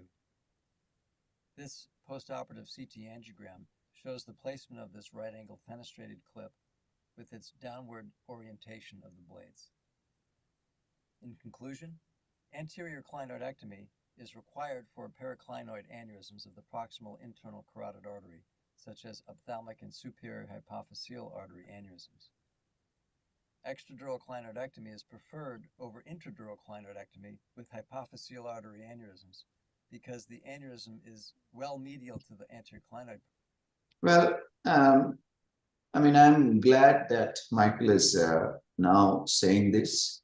This postoperative CT angiogram shows the placement of this right-angle fenestrated clip with its downward orientation of the blades. In conclusion, anterior clinoidectomy is required for paraclinoid aneurysms of the proximal internal carotid artery, such as ophthalmic and superior hypophyseal artery aneurysms. Extradural clinoidectomy is preferred over intradural clinoidectomy with hypophyseal artery aneurysms because the aneurysm is well medial to the anterior clinoid. Well, I mean, I'm glad that Michael is now saying this.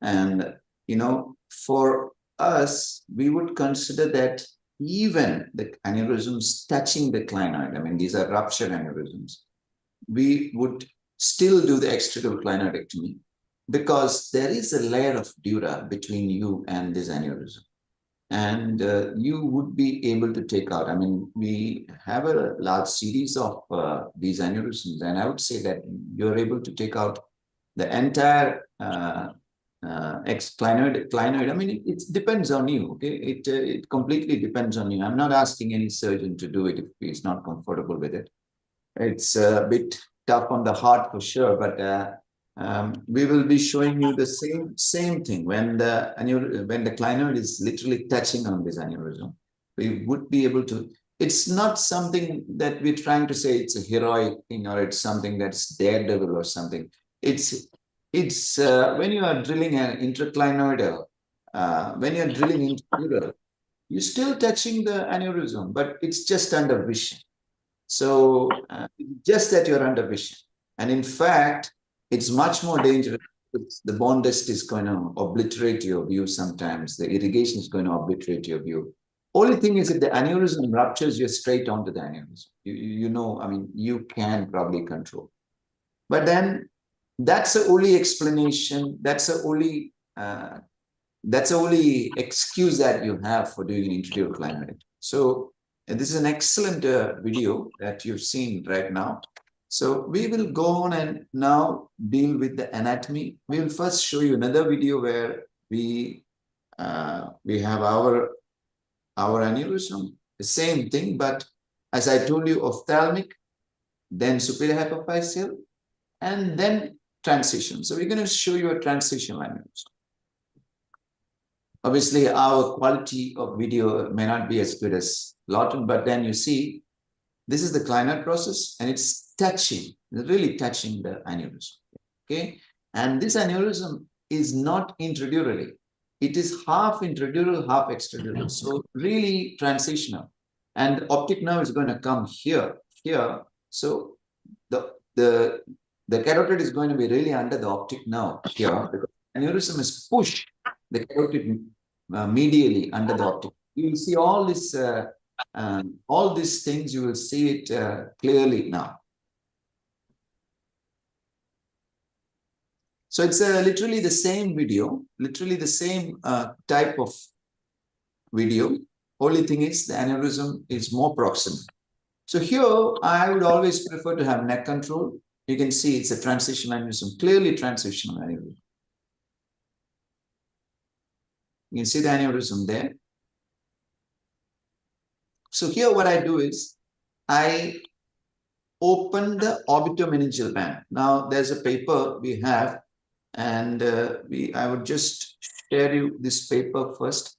And, you know, for us, we would consider that even the aneurysms touching the clinoid, I mean, these are ruptured aneurysms, we would still do the extradural clinoidectomy because there is a layer of dura between you and this aneurysm. And you would be able to take out, I mean, we have a large series of these aneurysms, and I would say that you're able to take out the entire clinoid. I mean, it depends on you, okay? It completely depends on you. I'm not asking any surgeon to do it if he's not comfortable with it. It's a bit tough on the heart for sure, but we will be showing you the same thing when the clinoid is literally touching on this aneurysm. We would be able to. It's not something that we're trying to say it's a heroic thing or it's something that's daredevil or something. It's when you are drilling an intraclinoidal, when you're drilling intradural, you're still touching the aneurysm, but it's just under vision. So just that you're under vision. And in fact, it's much more dangerous. The bone dust is going to obliterate your view sometimes. The irrigation is going to obliterate your view. Only thing is if the aneurysm ruptures, you're straight onto the aneurysm. You know, I mean, you can probably control. But then that's the only explanation. That's the only excuse that you have for doing an intradural clinoidectomy. So this is an excellent video that you've seen right now. So we will go on and now deal with the anatomy. We will first show you another video where we have our aneurysm, the same thing, but as I told you, ophthalmic, then superior hypophyseal, and then transition. So we're going to show you a transition aneurysm. Obviously, our quality of video may not be as good as Lawton, but then you see, this is the clinoid process, and it's touching, really touching the aneurysm. Okay, and this aneurysm is not intradurally; it is half intradural, half extradural. So really transitional. And the optic nerve is going to come here. So the carotid is going to be really under the optic nerve here, because aneurysm is pushed the carotid medially under the optic. You will see all this, all these things. You will see it clearly now. So it's literally the same video, literally the same type of video. Only thing is the aneurysm is more proximal. So here I would always prefer to have neck control. You can see it's a transitional aneurysm, clearly transitional aneurysm. You can see the aneurysm there. So here what I do is I open the orbitomeningeal band. Now there's a paper we have, and I would just share you this paper first.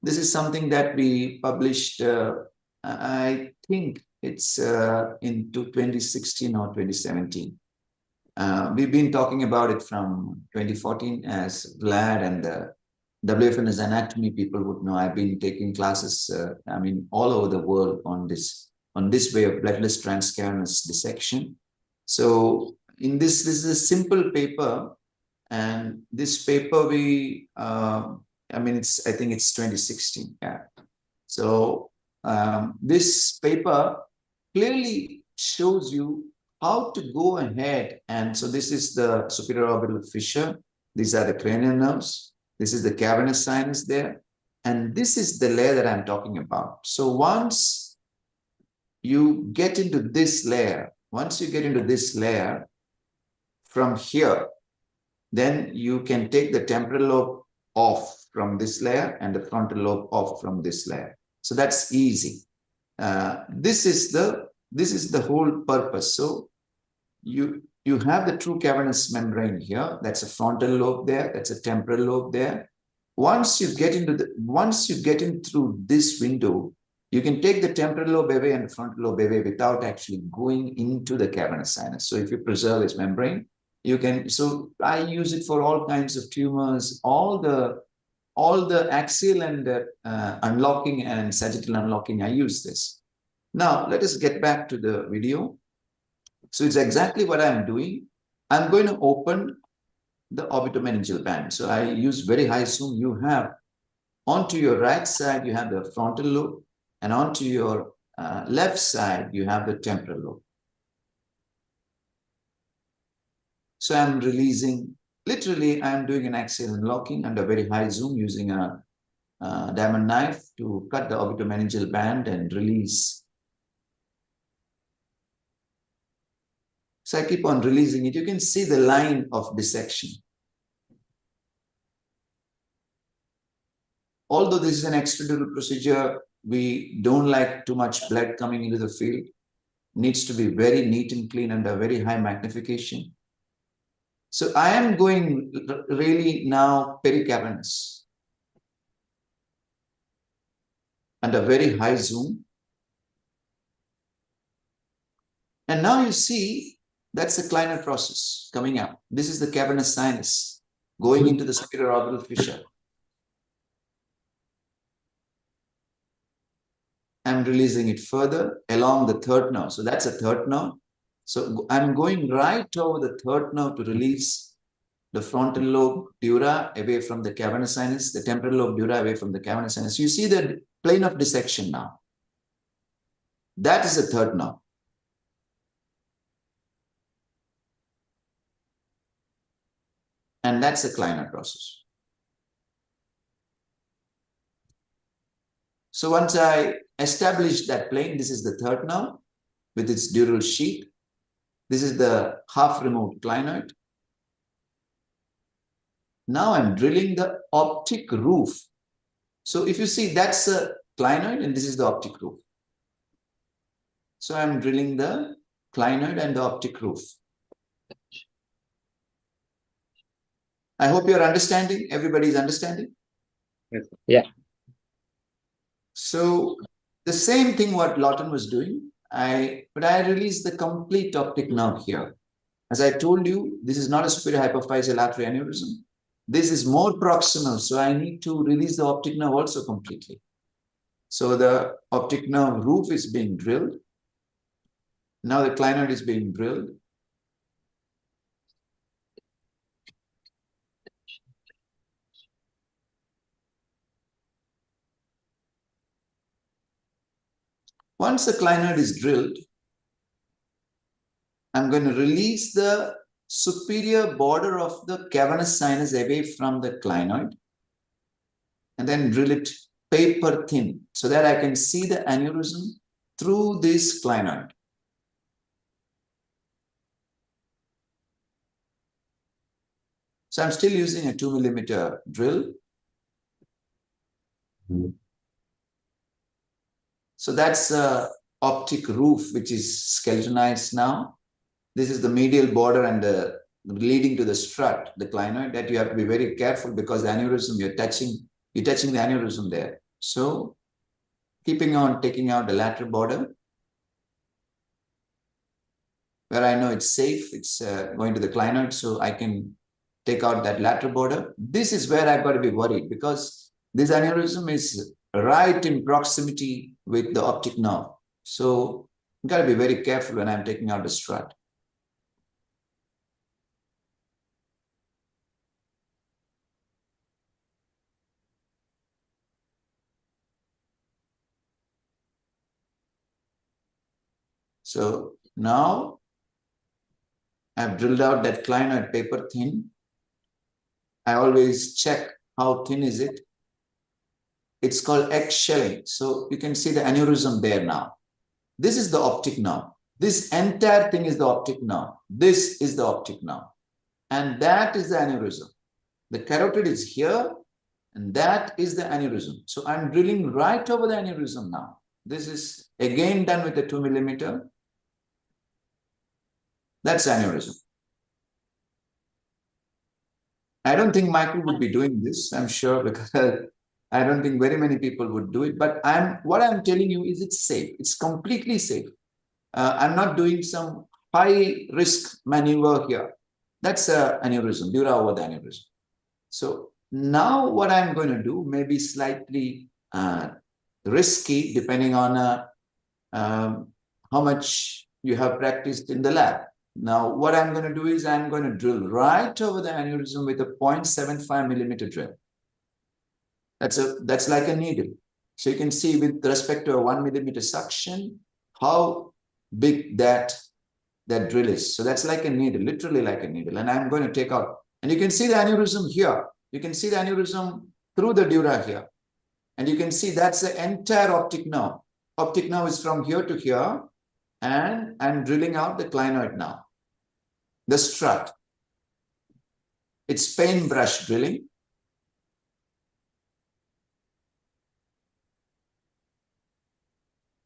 This is something that we published, I think it's in 2016 or 2017. We've been talking about it from 2014, as Vlad and the WFNS anatomy people would know. I've been taking classes, I mean, all over the world on this way of bloodless transcavernous dissection. So in this is a simple paper, and this paper I mean, I think it's 2016. Yeah. So this paper clearly shows you how to go ahead. And so this is the superior orbital fissure. These are the cranial nerves. This is the cavernous sinus there. And this is the layer that I'm talking about. So once you get into this layer, from here, then you can take the temporal lobe off from this layer and the frontal lobe off from this layer. So that's easy. This is the whole purpose. So you have the true cavernous membrane here. That's a frontal lobe there. That's a temporal lobe there. Once you get in through this window, you can take the temporal lobe away and the frontal lobe away without actually going into the cavernous sinus. So if you preserve this membrane, you can. So I use it for all kinds of tumors, all the axial and unlocking and sagittal unlocking. I use this. Now let us get back to the video. So it's exactly what I'm doing. I'm going to open the orbitomeningeal band. So I use very high zoom. You have onto your right side, you have the frontal lobe, and onto your left side, you have the temporal lobe. So I'm releasing, literally, I'm doing an axial unlocking under very high zoom using a diamond knife to cut the orbitomeningeal band and release. So I keep on releasing it. You can see the line of dissection. Although this is an extradural procedure, we don't like too much blood coming into the field. Needs to be very neat and clean under very high magnification. So I am going really now pericavernous under very high zoom. And now you see that's the clinoid process coming up. This is the cavernous sinus going into the superior orbital fissure. I'm releasing it further along the third nerve. So that's a third nerve. So I'm going right over the third nerve to release the frontal lobe dura away from the cavernous sinus, the temporal lobe dura away from the cavernous sinus. You see the plane of dissection now. That is the third nerve. And that's the clinoid process. So once I establish that plane, this is the third nerve with its dural sheath. This is the half-removed clinoid. Now I'm drilling the optic roof. So if you see, that's a clinoid and this is the optic roof. So I'm drilling the clinoid and the optic roof. I hope you're understanding. Everybody's understanding? Yes. Yeah. So the same thing what Lawton was doing, but I released the complete optic nerve here. As I told you, this is not a superior hypophyseal artery aneurysm. This is more proximal, so I need to release the optic nerve also completely. So the optic nerve roof is being drilled. Now the clinoid is being drilled. Once the clinoid is drilled, I'm going to release the superior border of the cavernous sinus away from the clinoid and then drill it paper thin so that I can see the aneurysm through this clinoid. So I'm still using a 2 millimeter drill. So that's the optic roof, which is skeletonized now. This is the medial border and the leading to the strut, the clinoid, that you have to be very careful because the aneurysm, you're touching the aneurysm there. So keeping on taking out the lateral border, where I know it's safe, it's going to the clinoid, so I can take out that lateral border. This is where I've got to be worried because this aneurysm is right in proximity with the optic nerve. So I've got to be very careful when I'm taking out the strut. So now I've drilled out that clinoid paper thin. I always check how thin is it. It's called eggshelling. So you can see the aneurysm there now. This is the optic nerve. This entire thing is the optic nerve. This is the optic nerve. And that is the aneurysm. The carotid is here, and that is the aneurysm. So I'm drilling right over the aneurysm now. This is again done with a 2 millimeter. That's aneurysm. I don't think Michael would be doing this, I'm sure, because I don't think very many people would do it. But what I'm telling you is it's safe. It's completely safe. I'm not doing some high risk maneuver here. That's an aneurysm, dura over the aneurysm. So now what I'm going to do may be slightly risky depending on how much you have practiced in the lab. Now, what I'm going to do is I'm going to drill right over the aneurysm with a 0.75 millimeter drill. That's like a needle. So you can see with respect to a 1 millimeter suction, how big that drill is. So that's like a needle, literally like a needle. And I'm going to take out, and you can see the aneurysm here. You can see the aneurysm through the dura here. And you can see that's the entire optic nerve. Optic nerve is from here to here. And I'm drilling out the clinoid now. The strut. It's paintbrush drilling.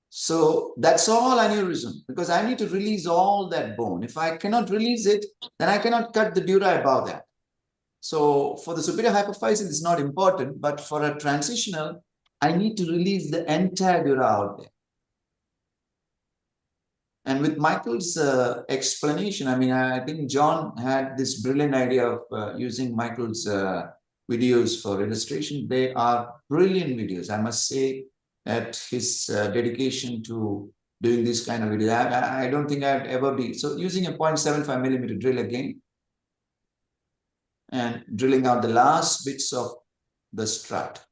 So that's all aneurysm because I need to release all that bone. If I cannot release it, then I cannot cut the dura above that. So for the superior hypophysis, it's not important, but for a transitional, I need to release the entire dura out there. And with Michael's explanation, I mean, I think John had this brilliant idea of using Michael's videos for illustration. They are brilliant videos, I must say, at his dedication to doing this kind of video. I don't think I'd ever be. So using a 0.75 millimeter drill again, and drilling out the last bits of the strut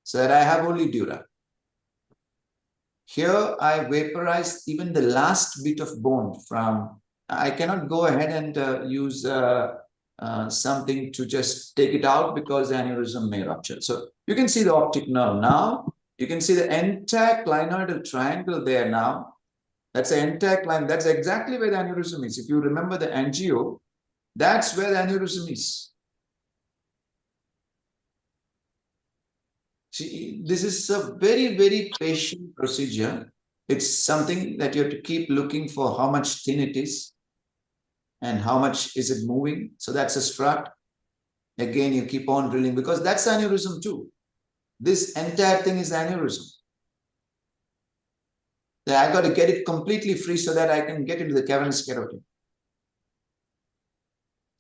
so that I have only dura. Here I vaporized even the last bit of bone from, I cannot go ahead and use something to just take it out because the aneurysm may rupture. So you can see the optic nerve now. You can see the entire clinoidal triangle there now. That's the entire clinoid. That's exactly where the aneurysm is. If you remember the angio, that's where the aneurysm is. See, this is a very, very patient procedure. It's something that you have to keep looking for how much thin it is and how much is it moving. So that's a strut. Again, you keep on drilling because that's aneurysm too. This entire thing is aneurysm. I got to get it completely free so that I can get into the cavernous carotid.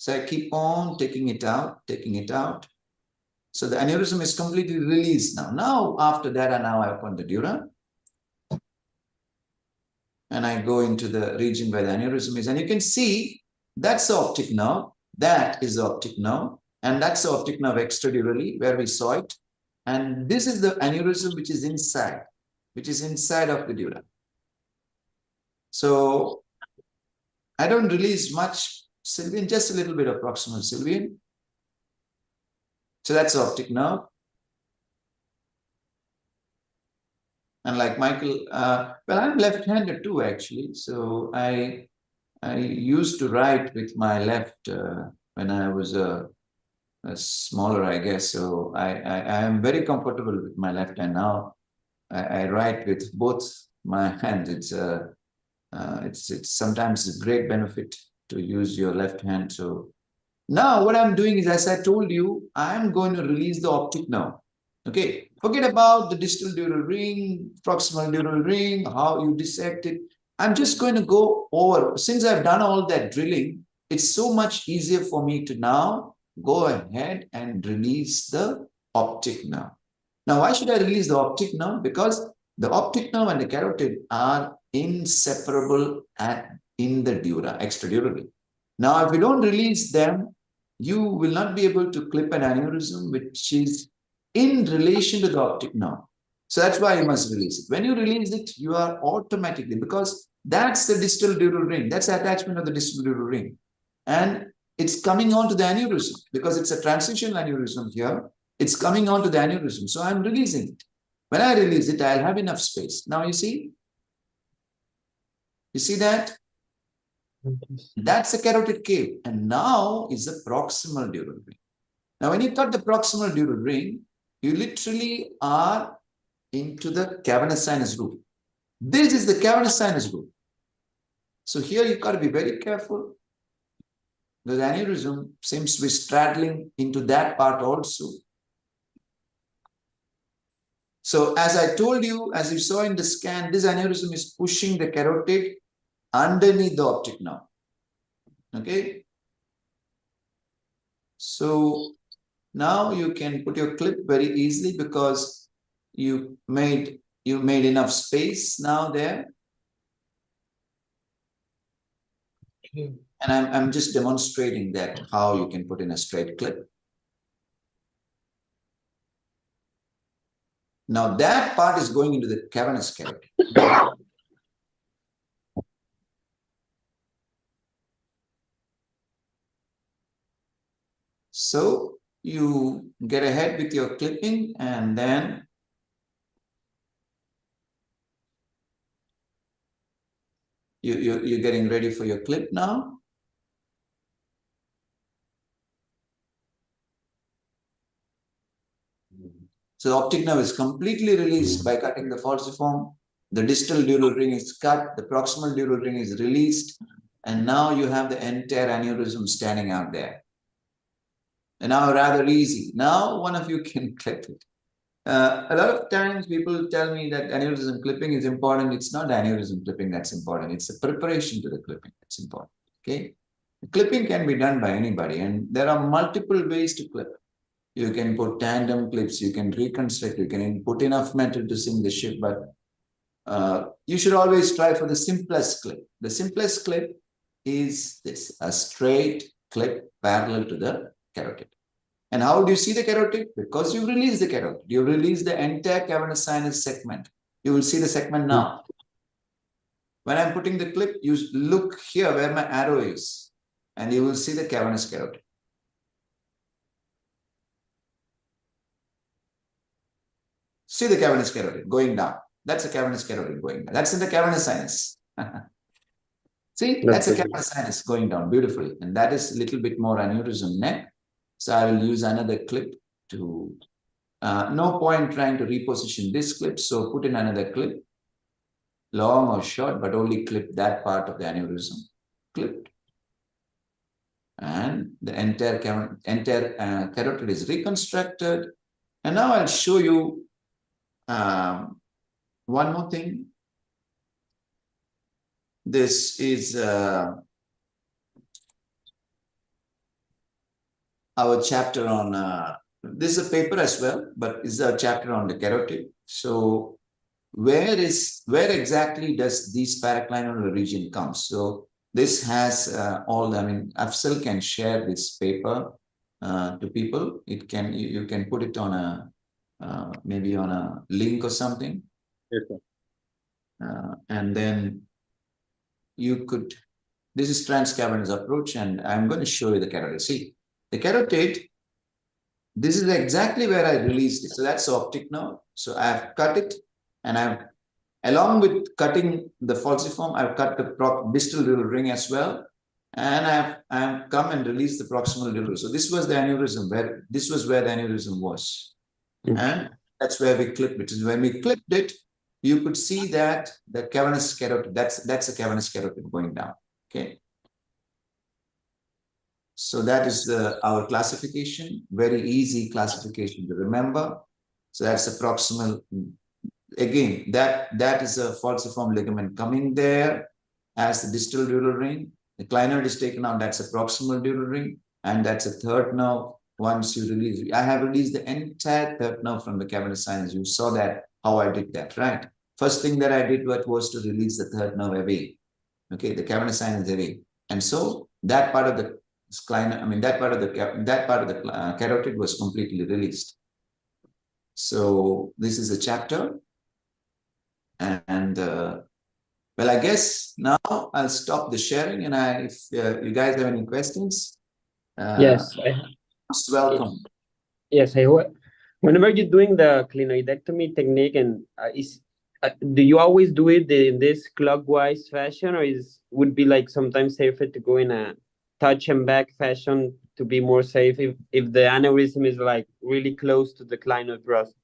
So I keep on taking it out, taking it out. So the aneurysm is completely released now. Now, after that, I open the dura. And I go into the region where the aneurysm is. And you can see that's the optic nerve. That is the optic nerve. And that's the optic nerve extradurally where we saw it. And this is the aneurysm which is inside of the dura. So I don't release much sylvian, just a little bit of proximal sylvian. So that's the optic nerve. And like Michael, well, I'm left-handed too, actually. So I used to write with my left when I was a smaller, I guess. So I am very comfortable with my left hand now. I write with both my hands. It's sometimes a great benefit to use your left hand. So now what I'm doing is, as I told you, I'm going to release the optic nerve. Okay, forget about the distal dural ring, proximal dural ring, how you dissect it. I'm just going to go over, since I've done all that drilling, it's so much easier for me to now go ahead and release the optic nerve. Now, why should I release the optic nerve? Because the optic nerve and the carotid are inseparable in the dura, extradurally. Now, if you don't release them, you will not be able to clip an aneurysm which is in relation to the optic nerve. So that's why you must release it. When you release it, you are automatically, because that's the distal dural ring. That's the attachment of the distal dural ring. And it's coming on to the aneurysm because it's a transitional aneurysm here. It's coming on to the aneurysm. So I'm releasing it. When I release it, I'll have enough space. Now you see? You see that? That's a carotid cave. And now is the proximal dural ring. Now, when you cut the proximal dural ring, you literally are into the cavernous sinus root. This is the cavernous sinus root. So here you got to be very careful. The aneurysm seems to be straddling into that part also. So as I told you, as you saw in the scan, this aneurysm is pushing the carotid underneath the optic nerve. Okay. So now you can put your clip very easily because you made enough space now there. And I'm just demonstrating that how you can put in a straight clip. Now that part is going into the cavernous carotid. So you get ahead with your clipping and then you're getting ready for your clip now. So the optic nerve is completely released by cutting the falciform. The distal dural ring is cut, the proximal dural ring is released, and now you have the entire aneurysm standing out there. And now rather easy. Now one of you can clip it. A lot of times people tell me that aneurysm clipping is important. It's not aneurysm clipping that's important. It's the preparation to the clipping that's important. Okay. Clipping can be done by anybody, and there are multiple ways to clip. You can put tandem clips, you can reconstruct, you can put enough metal to sink the ship, but you should always try for the simplest clip. The simplest clip is this, a straight clip parallel to the carotid. And how do you see the carotid? Because you release the carotid. You release the entire cavernous sinus segment. You will see the segment now. When I'm putting the clip, you look here where my arrow is, and you will see the cavernous carotid. See the cavernous carotid going down. That's a cavernous carotid going down. That's in the cavernous sinus. See, that's a cavernous sinus going down beautifully. And that is a little bit more aneurysm neck. So I will use another clip to, no point trying to reposition this clip. So put in another clip, long or short, but only clip that part of the aneurysm. Clipped. And the entire carotid is reconstructed. And now I'll show you one more thing. This is our chapter on, this is a paper as well, but it's a chapter on the carotid. So where exactly does this paraclinoidal region come? So this has all, I mean, Afzal can share this paper to people. It can, you can put it on a, maybe on a link or something. Yes, sir. And then you could, this is transcavernous approach, and I'm going to show you the carotid. See, the carotid, this is exactly where I released it. So that's the optic nerve. So I've cut it, and I've, along with cutting the falciform, I've cut the distal dural ring as well. And I've come and released the proximal dural. So this was the aneurysm, where this was where the aneurysm was. And that's where we clipped it. When we clipped it, you could see that the cavernous carotid, that's a cavernous carotid going down. Okay. So that is our classification, very easy classification to remember. So that's the proximal. Again, that is a falciform ligament coming there as the distal dural ring. The clinoid is taken out, that's a proximal dural ring, and that's a third nerve. Once you release, I have released the entire third nerve from the cavernous sinus. You saw that, how I did that, right? First thing that I did was to release the third nerve away. Okay, the cavernous sinus away. And so that part of the clinoid, I mean, that part of the carotid was completely released. So this is a chapter. And well, I guess now I'll stop the sharing, and if you guys have any questions, Yes, most welcome. yes. Whenever you're doing the clinoidectomy technique, and do you always do it in this clockwise fashion, or would be like sometimes safer to go in a touch and back fashion to be more safe if the aneurysm is like really close to the clinoid process?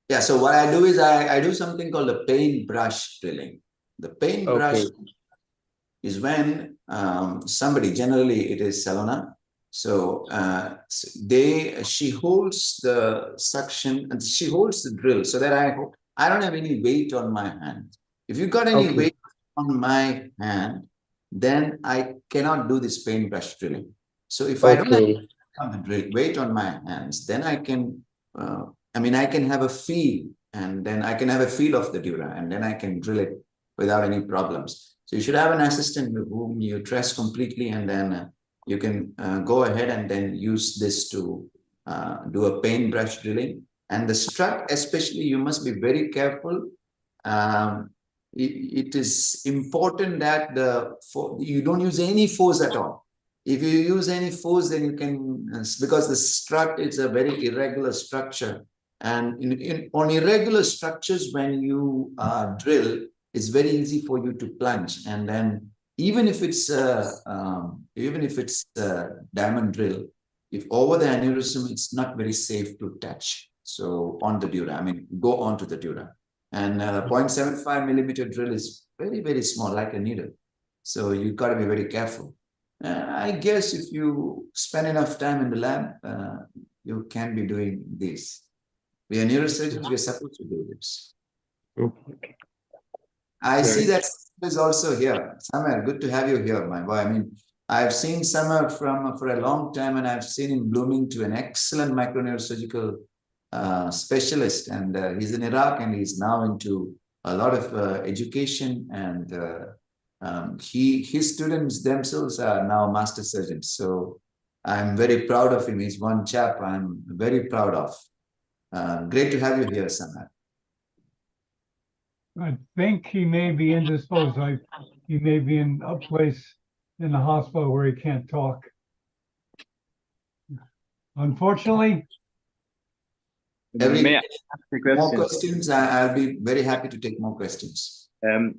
Yeah, so what I do is I do something called a paintbrush drilling. The paintbrush is when somebody, generally it is Salona, so she holds the suction and she holds the drill so that I don't have any weight on my hand. If you got any weight on my hand, then I cannot do this paintbrush drilling. So if I don't have the weight on my hands, then I can I can have a feel, and then I can have a feel of the dura, and then I can drill it without any problems. So you should have an assistant with whom you trust completely, and then you can go ahead and then use this to do a paintbrush drilling. And the strut, especially, you must be very careful. It is important that you don't use any force at all. If you use any force, then you can, because the strut is a very irregular structure. And on irregular structures, when you drill, it's very easy for you to plunge. And then even if it's a diamond drill, if over the aneurysm, it's not very safe to touch. So on the dura, go onto the dura. And 0.75 millimeter drill is very, very small, like a needle. So you got to be very careful. I guess if you spend enough time in the lab, you can be doing this. We are neurosurgeons, we are supposed to do this. Okay. I see that is also here. Samar, good to have you here, my boy. I've seen Samar for a long time, and I've seen him blooming to an excellent microneurosurgical specialist. And he's in Iraq, and he's now into a lot of education, and his students themselves are now master surgeons. So I'm very proud of him. He's one chap I'm very proud of. Great to have you here, Samar. I think he may be indisposed. He may be in a place in the hospital where he can't talk. Unfortunately. May I ask a question? More questions? I'll be very happy to take more questions.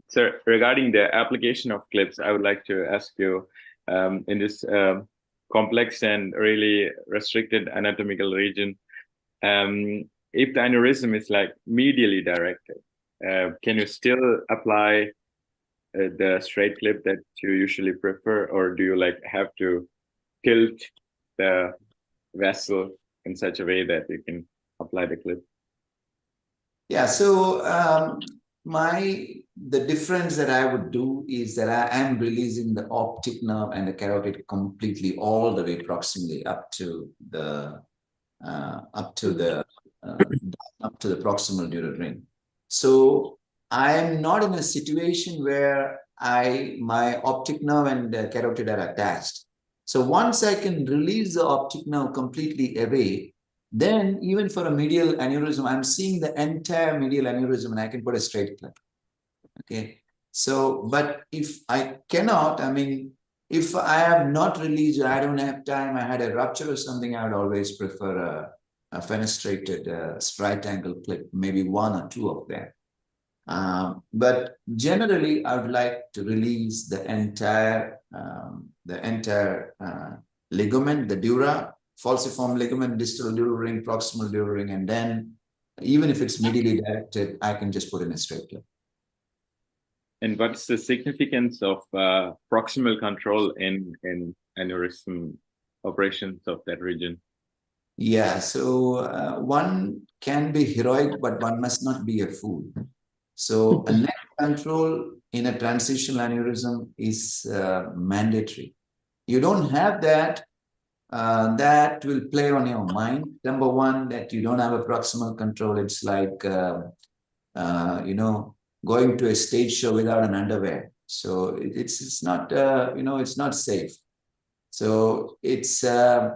Sir, regarding the application of clips, I would like to ask you, in this complex and really restricted anatomical region, if the aneurysm is like medially directed, can you still apply the straight clip that you usually prefer, or do you have to tilt the vessel in such a way that you can apply the clip? Yeah, so my the difference that I would do is that I am releasing the optic nerve and the carotid completely all the way proximally up to the proximal dural ring. So I am not in a situation where my optic nerve and carotid are attached. So once I can release the optic nerve completely away, then even for a medial aneurysm, I'm seeing the entire medial aneurysm and I can put a straight clip. Okay. So, but if I cannot, I mean, if I have not released, I don't have time, I had a rupture or something, I would always prefer a fenestrated right angle clip, maybe one or two of them. But generally, I would like to release the entire ligament, the dura, falciform ligament, distal dural ring, proximal dural ring, and then even if it's medially directed, I can just put in a straight clip. And what's the significance of proximal control in aneurysm operations of that region? Yeah, so one can be heroic, but one must not be a fool. So a neck control in a transitional aneurysm is mandatory. You don't have that, that will play on your mind. Number one, that you don't have a proximal control. It's like, you know, going to a stage show without an underwear. So it's not, you know, it's not safe. So it's, I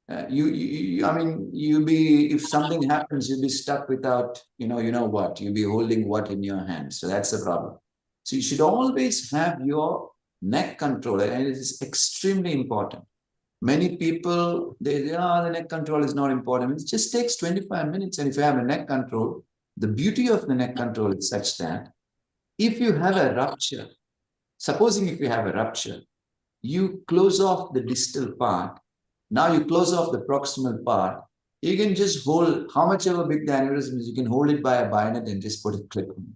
mean, if something happens, you'll be stuck without, you know what, you'll be holding what in your hand. So that's the problem. So you should always have your neck control, and it is extremely important. Many people, they say, oh, the neck control is not important. It just takes 25 minutes. And if you have a neck control, the beauty of the neck control is such that if you have a rupture, supposing if you have a rupture, you close off the distal part. Now you close off the proximal part. You can just hold how much ever big the aneurysm is, you can hold it by a bayonet and just put a clip on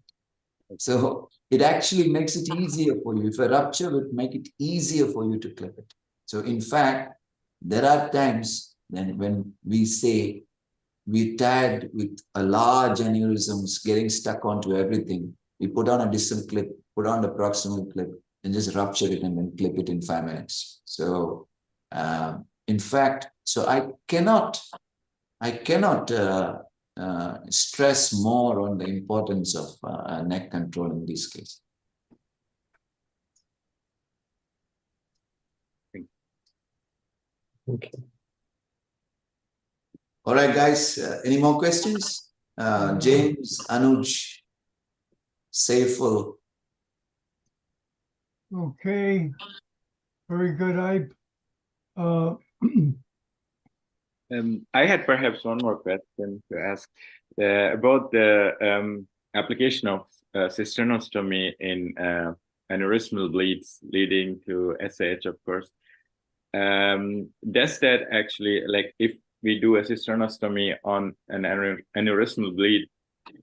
it. So it actually makes it easier for you. If a rupture would make it easier for you to clip it. So in fact, there are times when we say we're tired with a large aneurysms getting stuck onto everything, we put on a distal clip, put on the proximal clip, and just rupture it and then clip it in 5 minutes. So in fact, so I cannot stress more on the importance of neck control in this case. Okay. All right, guys, any more questions? James, Anuj, Saiful. Okay, very good, Iype. I had perhaps one more question to ask about the application of cysternostomy in aneurysmal bleeds leading to SAH, of course. Does that actually, like, if we do a cysternostomy on an aneurysmal bleed,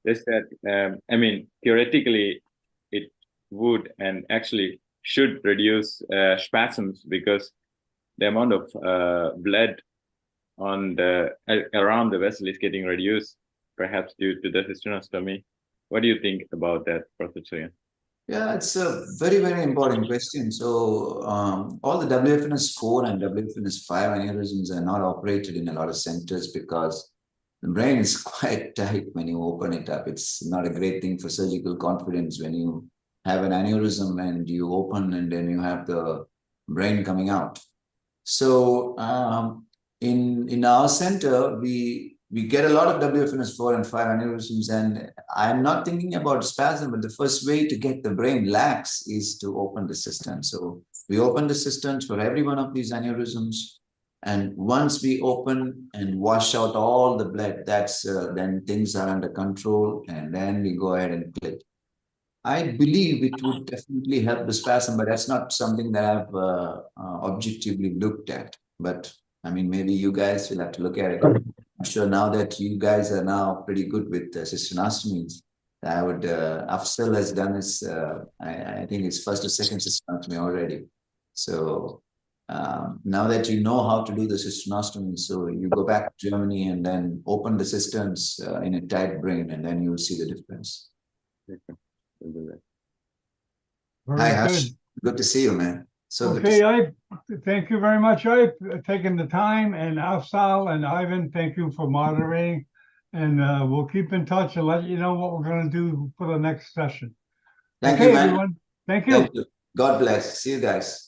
does that, I mean, theoretically, it would and actually should reduce spasms because the amount of blood on the around the vessel is getting reduced, perhaps due to the cysternostomy. What do you think about that, Professor Cherian? Yeah, it's a very, very important question. So all the WFNS4 and WFNS5 aneurysms are not operated in a lot of centers because the brain is quite tight when you open it up. It's not a great thing for surgical confidence when you have an aneurysm and you open and then you have the brain coming out. So in our center, we get a lot of WFNS4 and 5 aneurysms, and I'm not thinking about spasm, but the first way to get the brain lax is to open the cistern. So we open the cisterns for every one of these aneurysms, and once we open and wash out all the blood, that's then things are under control, and then we go ahead and clip. I believe it would definitely help the spasm, but that's not something that I've objectively looked at. But I mean, maybe you guys will have to look at it. I'm sure now that you guys are now pretty good with cysternostomies, I would, Afsal has done his, I think it's first or second cysternostomy already. So now that you know how to do the cysternostomy, so you go back to Germany and then open the cisterns in a tight brain, and then you'll see the difference. Okay. We'll do that. Very Hi, good. Harsh. Good to see you, man. So good to Okay, see thank you very much, Iype, taking the time, and Afsal and Ivan, thank you for moderating. And we'll keep in touch and let you know what we're going to do for the next session. Thank Okay, you, man. everyone. Thank you. Thank you. God bless. See you guys.